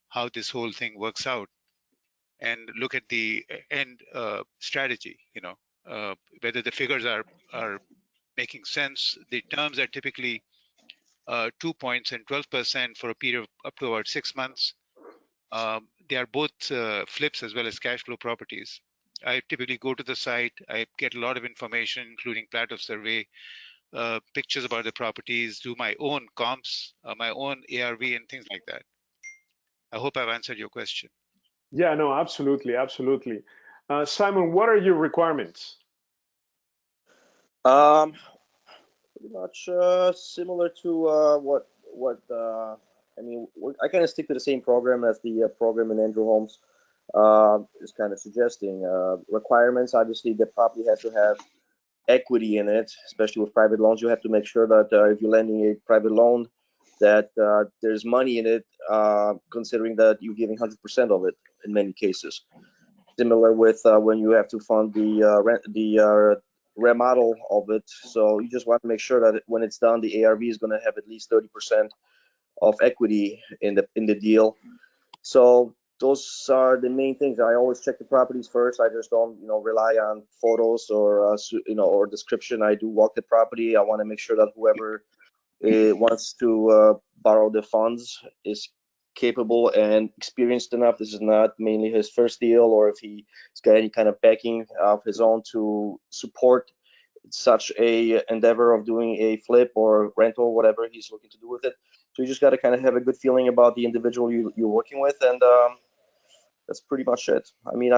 how this whole thing works out, and look at the end strategy, whether the figures are making sense. The terms are typically 2 points and 12% for a period of up to about 6 months. They are both flips as well as cash flow properties. I typically go to the site, I get a lot of information, including plat of survey, pictures about the properties, do my own comps, my own ARV and things like that. I hope I've answered your question. Yeah, no, absolutely, absolutely. Simon, what are your requirements? Pretty much similar to what I kind of stick to the same program as the program in Andrew Holmes is kind of suggesting. Requirements, obviously, the property has to have equity in it, especially with private loans. You have to make sure that if you're lending a private loan, that there's money in it, considering that you're giving 100% of it in many cases. Similar with when you have to fund the remodel of it. So you just want to make sure that when it's done, the ARV is going to have at least 30% of equity in the deal. So those are the main things. I always check the properties first. I just don't, rely on photos or or description. I do walk the property. I want to make sure that whoever wants to borrow the funds is capable and experienced enough. This is not mainly his first deal, or if he's got any kind of backing of his own to support such a endeavor of doing a flip or rental, whatever he's looking to do with it. So you just got to kind of have a good feeling about the individual you're working with, and that's pretty much it. I mean,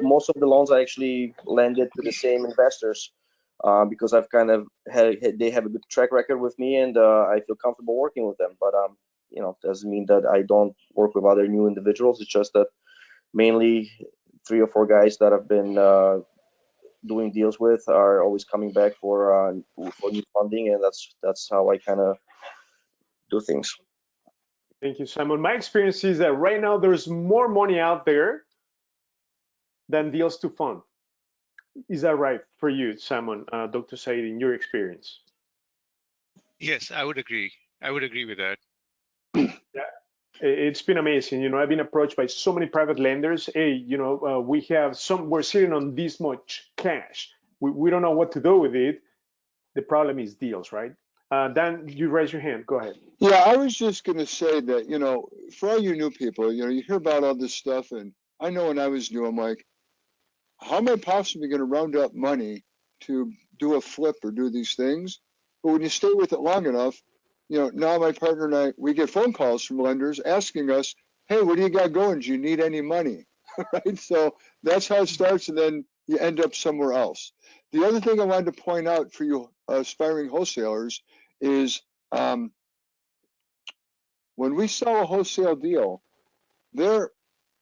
most of the loans I actually lended to the same investors because I've kind of they have a good track record with me, and I feel comfortable working with them. But doesn't mean that I don't work with other new individuals. It's just that mainly 3 or 4 guys that I've been doing deals with are always coming back for new funding, and that's how I kind of do things. Thank you, Simon. My experience is that right now there's more money out there than deals to fund. Is that right for you, Simon, Dr. Said, in your experience? Yes, I would agree. I would agree with that. Yeah, it's been amazing. I've been approached by so many private lenders. Hey, we're sitting on this much cash. We don't know what to do with it. The problem is deals, right? Dan, you raise your hand. Go ahead. Yeah, I was just going to say that, for all you new people, you hear about all this stuff, and I know when I was new, I'm like, how am I possibly going to round up money to do a flip or do these things? But when you stay with it long enough, now my partner and I, we get phone calls from lenders asking us, hey, what do you got going? Do you need any money? Right? So that's how it starts, and then you end up somewhere else. The other thing I wanted to point out for you aspiring wholesalers is when we sell a wholesale deal,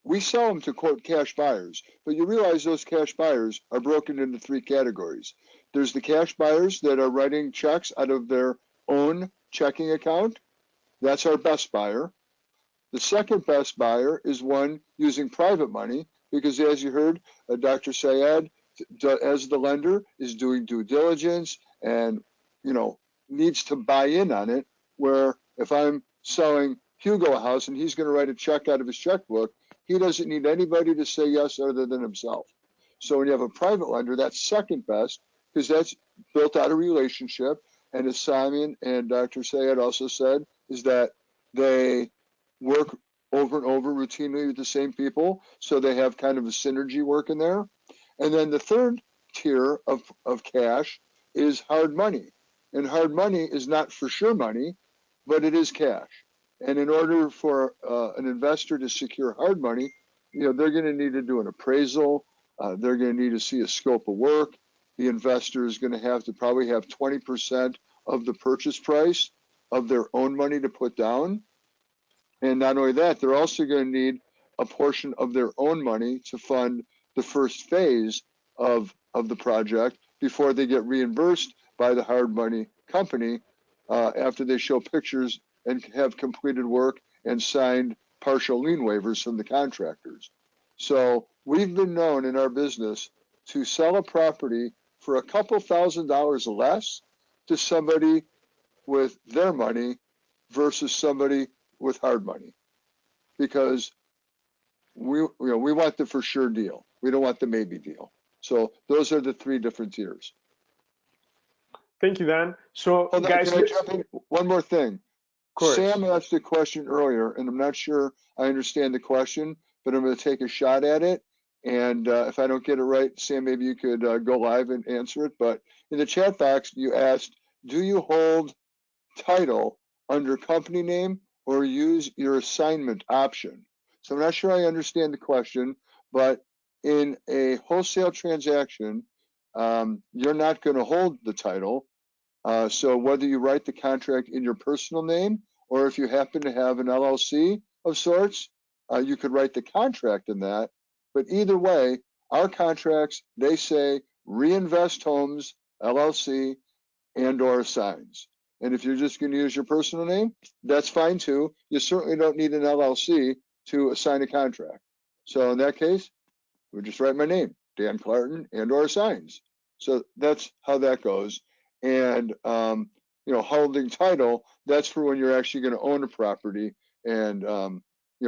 we sell them to, quote, cash buyers, but you realize those cash buyers are broken into 3 categories. There's the cash buyers that are writing checks out of their own checking account. That's our best buyer. The second best buyer is one using private money, because as you heard, Dr. Syed, as the lender, is doing due diligence and, needs to buy in on it, where if I'm selling Hugo a house and he's going to write a check out of his checkbook, he doesn't need anybody to say yes other than himself. So when you have a private lender, that's second best, because that's built out a relationship. And as Simon and Dr. Syed also said, is that they work over and over routinely with the same people, so they have kind of a synergy working there. And then the third tier of cash is hard money. And hard money is not for sure money, but it is cash. And in order for an investor to secure hard money, they're going to need to do an appraisal. They're going to need to see a scope of work. The investor is going to have to probably have 20% of the purchase price of their own money to put down. And not only that, they're also going to need a portion of their own money to fund the first phase of the project before they get reimbursed by the hard money company after they show pictures and have completed work and signed partial lien waivers from the contractors. So we've been known in our business to sell a property for a couple $1,000s less to somebody with their money versus somebody with hard money, because we want the for sure deal. We don't want the maybe deal. So those are the three different tiers. Thank you, Dan. So Hold on, guys, can I jump in? One more thing. of course. Sam asked a question earlier, and I'm not sure I understand the question, but I'm going to take a shot at it. And if I don't get it right, Sam, maybe you could go live and answer it. But in the chat box, you asked, do you hold title under company name or use your assignment option? So I'm not sure I understand the question, but in a wholesale transaction, you're not going to hold the title. So whether you write the contract in your personal name or if you happen to have an LLC of sorts, you could write the contract in that. But either way, our contracts, they say Reinvest Homes, LLC, and/or assigns. And if you're just going to use your personal name, that's fine too. You certainly don't need an LLC to assign a contract. So in that case, we just write my name, Dan Clarton, and/or assigns. So that's how that goes. And holding title, that's for when you're actually going to own a property and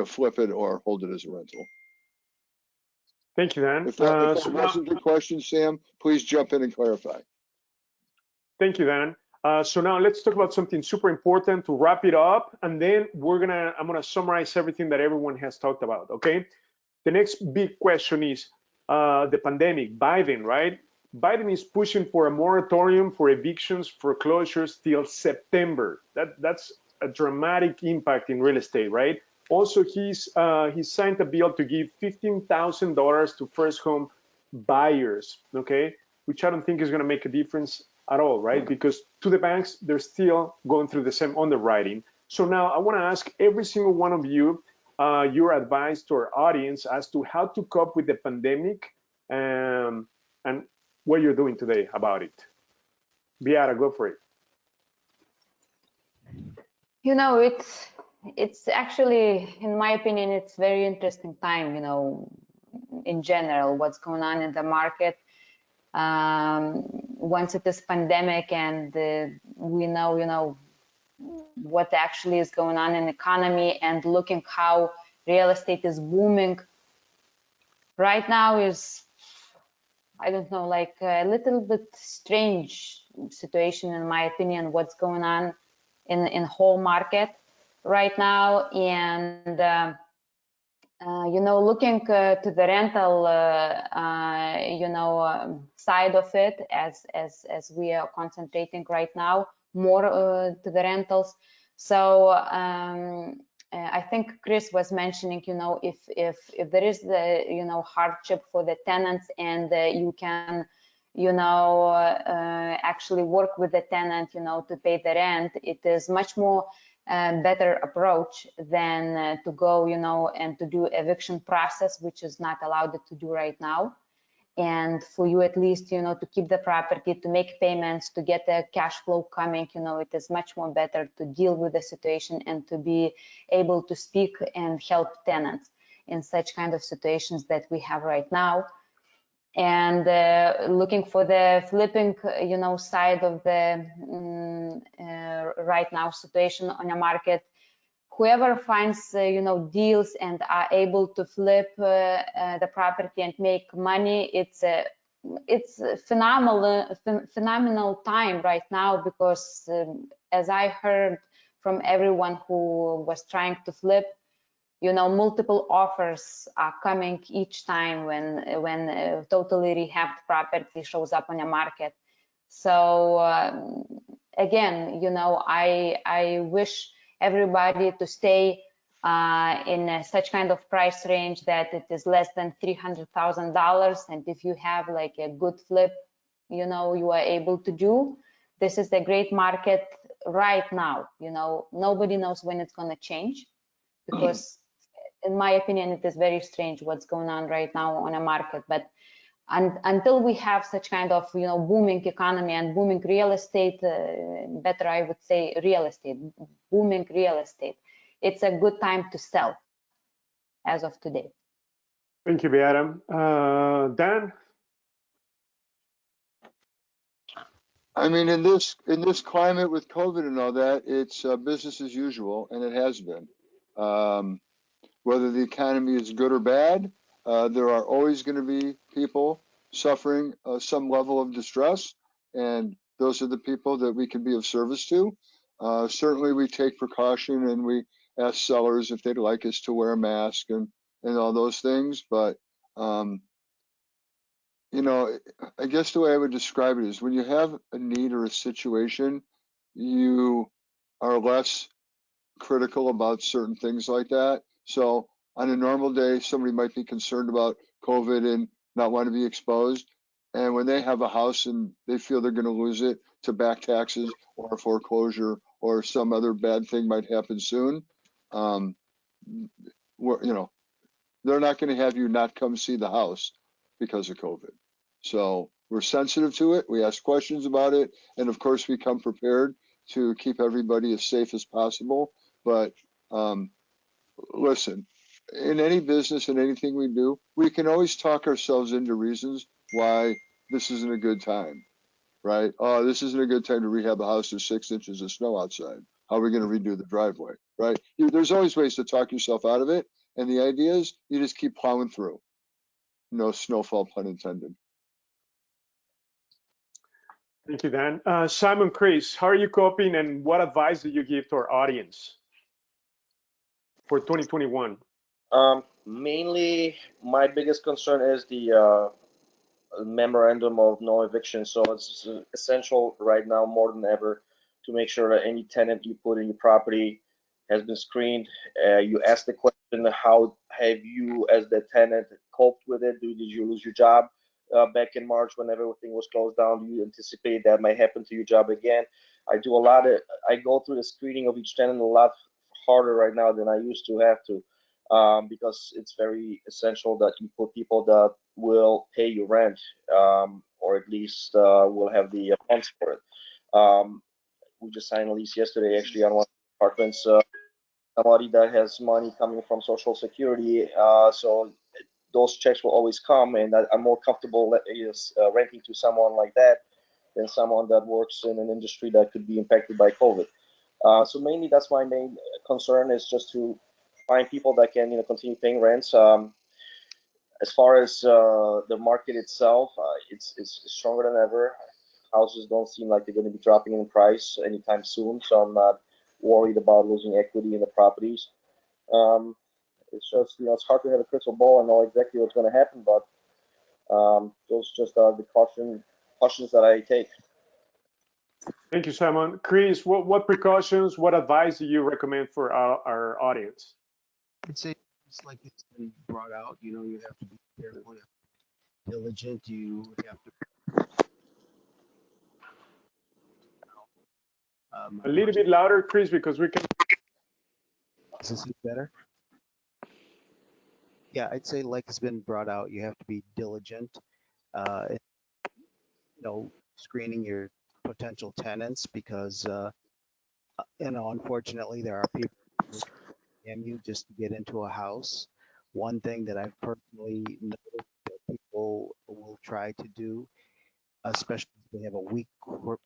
flip it or hold it as a rental. Thank you, Dan. If that wasn't the question, Sam, please jump in and clarify. Thank you, Dan. So now let's talk about something super important to wrap it up, and then I'm gonna summarize everything that everyone has talked about. Okay. The next big question is the pandemic. Biden, right? Biden is pushing for a moratorium for evictions, foreclosures till September. That's a dramatic impact in real estate, right? Also, he signed a bill to give $15,000 to first home buyers, okay? Which I don't think is going to make a difference at all, right? Because to the banks, they're still going through the same underwriting. So now I want to ask every single one of you your advice to our audience as to how to cope with the pandemic and what you're doing today about it. Beata, go for it. It's actually, in my opinion, it's very interesting time, in general, what's going on in the market. Once it is pandemic and we know, what actually is going on in the economy, and looking how real estate is booming right now is, I don't know, like a little bit strange situation, in my opinion, what's going on in whole market right now. And looking to the rental side of it, as we are concentrating right now more to the rentals. So I think Chris was mentioning, if there is the hardship for the tenants, and you can actually work with the tenant to pay the rent, it is much more better approach than to go and to do eviction process, which is not allowed to do right now. And for you, at least, to keep the property, to make payments, to get the cash flow coming, it is much more better to deal with the situation and to be able to speak and help tenants in such kind of situations that we have right now. And looking for the flipping, side of the right now situation on the market, whoever finds deals and are able to flip the property and make money, it's a phenomenal time right now, because as I heard from everyone who was trying to flip, multiple offers are coming each time when a totally rehabbed property shows up on the market. So again, I wish everybody to stay in such kind of price range that it is less than $300,000. And if you have like a good flip, you are able to do. This is a great market right now. Nobody knows when it's going to change, because in my opinion, it is very strange what's going on right now on a market. But until we have such kind of booming economy and booming real estate, better I would say real estate, booming real estate, it's a good time to sell as of today. Thank you, Beata. Dan? I mean, in this climate with COVID and all that, it's business as usual, and it has been. Whether the economy is good or bad, there are always going to be people suffering some level of distress, and those are the people that we can be of service to. Certainly, we take precaution and we ask sellers if they'd like us to wear a mask and all those things. But I guess the way I would describe it is when you have a need or a situation, you are less critical about certain things like that. So on a normal day, somebody might be concerned about COVID and not want to be exposed. And when they have a house and they feel they're going to lose it to back taxes or a foreclosure or some other bad thing might happen soon, they're not going to have you not come see the house because of COVID. So we're sensitive to it. We ask questions about it. And of course, we come prepared to keep everybody as safe as possible. But listen, in any business and anything we do, we can always talk ourselves into reasons why this isn't a good time, right? Oh, this isn't a good time to rehab a house. There's 6 inches of snow outside. How are we going to redo the driveway, right? There's always ways to talk yourself out of it. And the idea is you just keep plowing through. No snowfall, pun intended. Thank you, Dan. Simon, Chris, how are you coping, and what advice do you give to our audience for 2021? Mainly, my biggest concern is the memorandum of no eviction. So it's essential right now more than ever to make sure that any tenant you put in your property has been screened. You ask the question, how have you as the tenant coped with it? Did you lose your job back in March when everything was closed down? Do you anticipate that might happen to your job again? I go through the screening of each tenant a lot harder right now than I used to have to. Because it's very essential that you put people that will pay you rent, or at least will have the funds for it. We just signed a lease yesterday, actually, on one of the apartments. Somebody that has money coming from Social Security, so those checks will always come, and I'm more comfortable renting to someone like that than someone that works in an industry that could be impacted by COVID. So mainly, that's my main concern, is just to find people that can continue paying rents. As far as the market itself, it's stronger than ever. Houses don't seem like they're going to be dropping in price anytime soon, so I'm not worried about losing equity in the properties. It's just it's hard to have a crystal ball and know exactly what's going to happen, but those just are the cautions that I take. Thank you, Simon. Chris, what precautions, what advice do you recommend for our audience? I'd say it's like it's been brought out. You have to be careful, diligent. You have to. A little bit louder, Chris, because we can. Is this better? Yeah, I'd say like it's been brought out. You have to be diligent. Screening your potential tenants, because unfortunately there are people who scam you just to get into a house. One thing that I've personally noticed that people will try to do, especially if they have a weak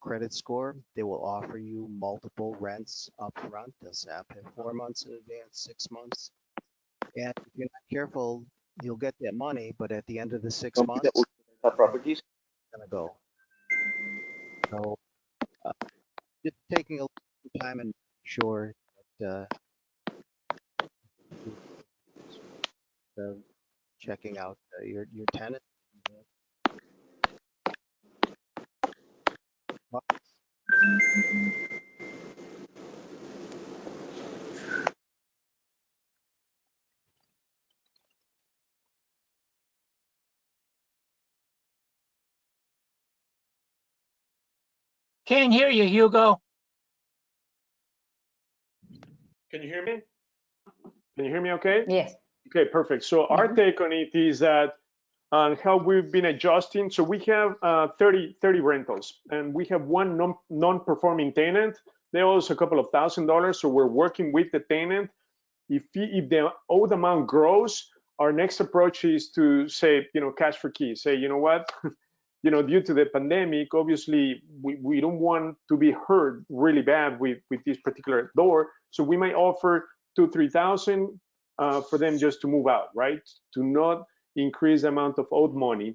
credit score, they will offer you multiple rents up front. They'll say, I'll pay 4 months in advance, 6 months. And if you're not careful, you'll get that money, but at the end of the 6 months, Properties. it's going to go. So just taking a little time and make sure that of checking out your tenant. Can't hear you, Hugo. Can you hear me? Can you hear me okay? Yes. Okay, perfect. So our take on it is that how we've been adjusting. So we have 30 rentals, and we have one non-performing tenant. They owe us a couple of $1,000, so we're working with the tenant. If the owed amount grows, our next approach is to say, cash for keys. Say, you know what, due to the pandemic, obviously we don't want to be hurt really bad with this particular door, so we might offer 2,000-3,000 for them just to move out, right? To not increase the amount of owed money,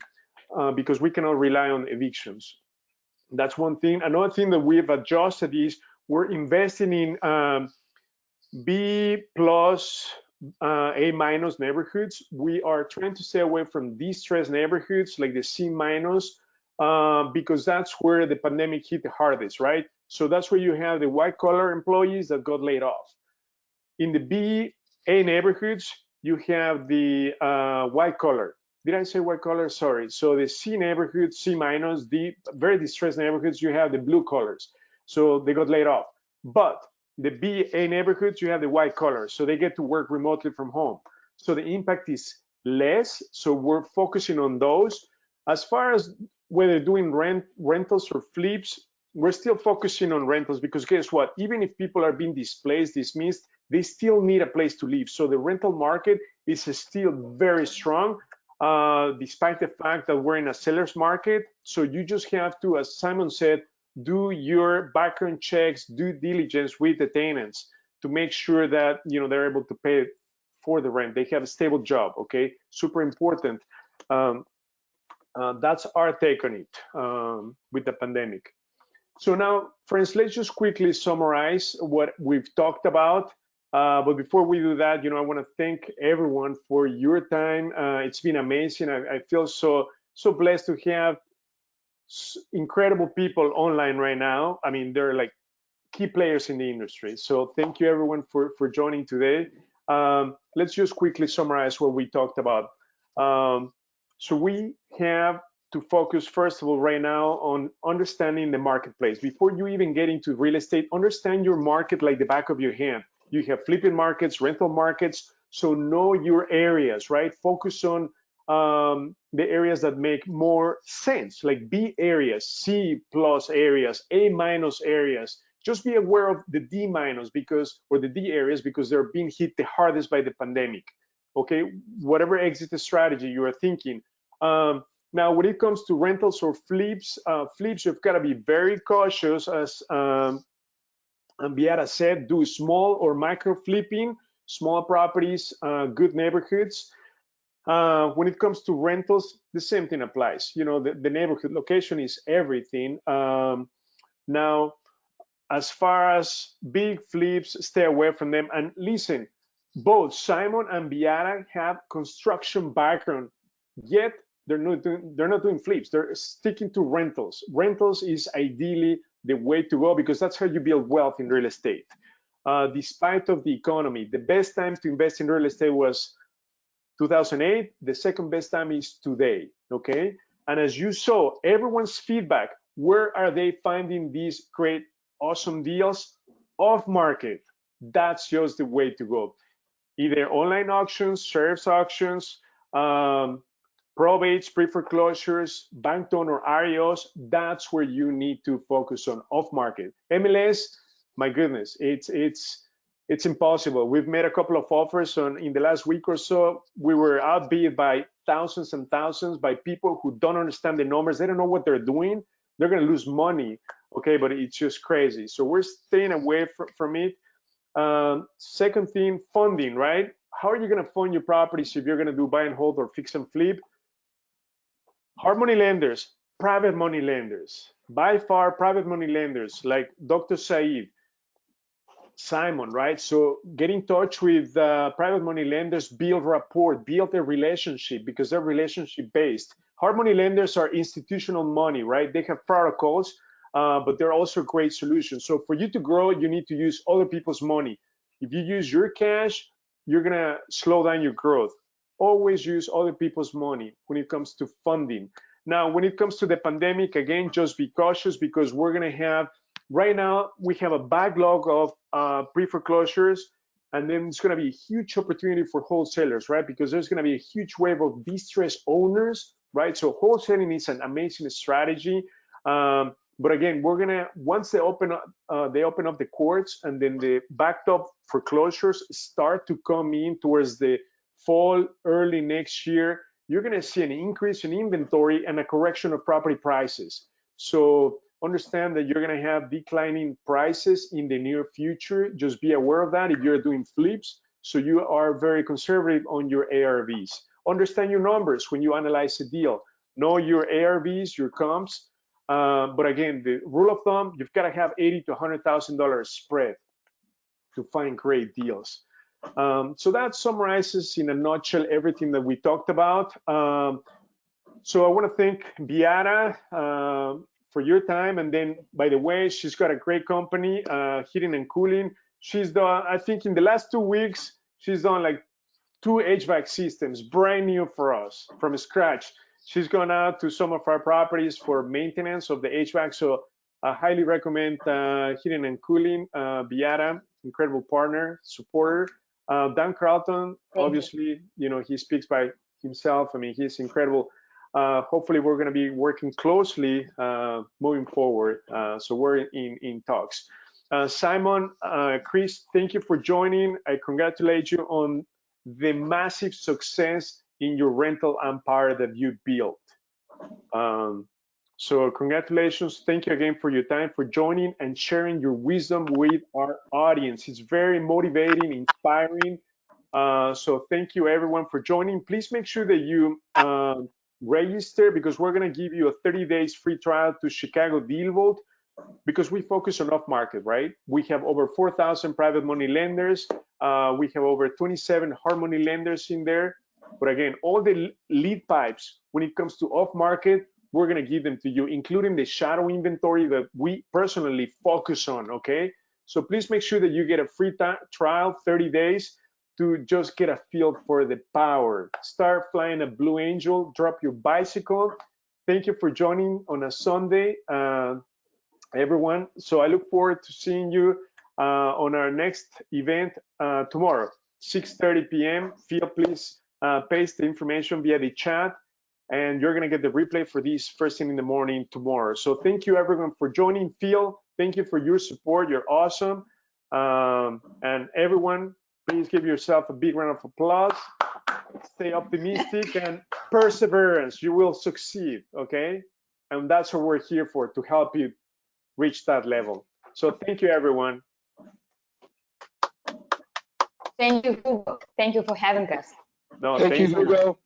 because we cannot rely on evictions. That's one thing. Another thing that we've adjusted is we're investing in B plus, A minus neighborhoods. We are trying to stay away from distressed neighborhoods like the C minus, because that's where the pandemic hit the hardest, right? So that's where you have the white collar employees that got laid off. In the B, A neighborhoods, you have the white collar. Did I say white collar? Sorry. So the C neighborhoods, C minus, the very distressed neighborhoods, you have the blue collars. So they got laid off. But the B, A neighborhoods, you have the white collars. So they get to work remotely from home. So the impact is less. So we're focusing on those. As far as whether doing rentals or flips, we're still focusing on rentals, because guess what? Even if people are being displaced, dismissed, they still need a place to live. So the rental market is still very strong, despite the fact that we're in a seller's market. So you just have to, as Simon said, do your background checks, due diligence with the tenants to make sure that they're able to pay for the rent. They have a stable job. Okay, super important. That's our take on it with the pandemic. So now, friends, let's just quickly summarize what we've talked about. But before we do that, I want to thank everyone for your time. It's been amazing. I feel so blessed to have incredible people online right now. I mean, they're like key players in the industry. So thank you everyone for joining today. Let's just quickly summarize what we talked about. So we have to focus, first of all, right now on understanding the marketplace. Before you even get into real estate, understand your market like the back of your hand. You have flipping markets, rental markets, so know your areas, right? Focus on the areas that make more sense, like B areas, C plus areas, A minus areas. Just be aware of the D minus or the D areas, because they're being hit the hardest by the pandemic. Okay, whatever exit strategy you are thinking. Now, when it comes to rentals or flips, you've got to be very cautious. As Beata said, do small or micro flipping, small properties, good neighborhoods. When it comes to rentals, the same thing applies. The neighborhood location is everything. Now, as far as big flips, stay away from them. And listen, both Simon and Beata have construction background, yet they're not doing flips. They're sticking to rentals. Rentals is ideally the way to go, because that's how you build wealth in real estate. Despite of the economy, the best time to invest in real estate was 2008. The second best time is today. Okay, and as you saw, everyone's feedback, where are they finding these great, awesome deals? Off market. That's just the way to go. Either online auctions, sheriff's auctions, probates, pre-foreclosures, bank loan or REOs. That's where you need to focus on. Off market. MLS, my goodness, it's impossible. We've made a couple of offers in the last week or so. We were outbid by thousands and thousands by people who don't understand the numbers. They don't know what they're doing. They're going to lose money. Okay, but it's just crazy. So we're staying away from it. Second thing, funding, right? How are you going to fund your properties if you're going to do buy and hold or fix and flip? Hard money lenders, private money lenders, by far private money lenders like Dr. Said, Simon, right? So get in touch with private money lenders, build rapport, build a relationship, because they're relationship based. Hard money lenders are institutional money, right? They have protocols, but they're also great solutions. So for you to grow, you need to use other people's money. If you use your cash, you're gonna slow down your growth. Always use other people's money when it comes to funding. Now, when it comes to the pandemic, again, just be cautious, because we're gonna have, right now, we have a backlog of pre-foreclosures, and then it's going to be a huge opportunity for wholesalers, right? Because there's going to be a huge wave of distressed owners, right? So wholesaling is an amazing strategy. But again, we're gonna, once they open up the courts, and then the backed up foreclosures start to come in towards the fall, early next year, you're gonna see an increase in inventory and a correction of property prices. So understand that you're going to have declining prices in the near future. Just be aware of that if you're doing flips. So you are very conservative on your ARVs. Understand your numbers when you analyze a deal. Know your ARVs, your comps. But again, the rule of thumb, you've got to have $80,000 to $100,000 spread to find great deals. So that summarizes in a nutshell everything that we talked about. So I want to thank Beata for your time. And then, by the way, she's got a great company, Heating and Cooling. She's done, I think in the last 2 weeks, she's done like 2 HVAC systems, brand new for us, from scratch. She's gone out to some of our properties for maintenance of the HVAC. So I highly recommend Heating and Cooling, Beata, incredible partner, supporter. Dan Carlton, obviously, you know, he speaks by himself. I mean, he's incredible. Hopefully we're going to be working closely moving forward. So we're in talks. Simon, Chris, thank you for joining. I congratulate you on the massive success in your rental empire that you built. So congratulations. Thank you again for your time, for joining and sharing your wisdom with our audience. It's very motivating, inspiring. So thank you everyone for joining. Please make sure that you register, because we're going to give you a 30 days free trial to ChicagoDealVault, because we focus on off market, right? We have over 4,000 private money lenders. We have over 27 hard money lenders in there. But again, all the lead pipes, when it comes to off market, we're going to give them to you, including the shadow inventory that we personally focus on, okay? So please make sure that you get a free trial, 30 days, to just get a feel for the power. Start flying a Blue Angel, drop your bicycle. Thank you for joining on a Sunday, everyone. So I look forward to seeing you on our next event tomorrow, 6:30 p.m. Phil, please paste the information via the chat, and you're gonna get the replay for this first thing in the morning tomorrow. So thank you everyone for joining. Phil, thank you for your support. You're awesome. And everyone, please give yourself a big round of applause. Stay optimistic and perseverance. You will succeed, okay? And that's what we're here for, to help you reach that level. So thank you, everyone. Thank you, Hugo. Thank you for having us. No, Thank you, Hugo.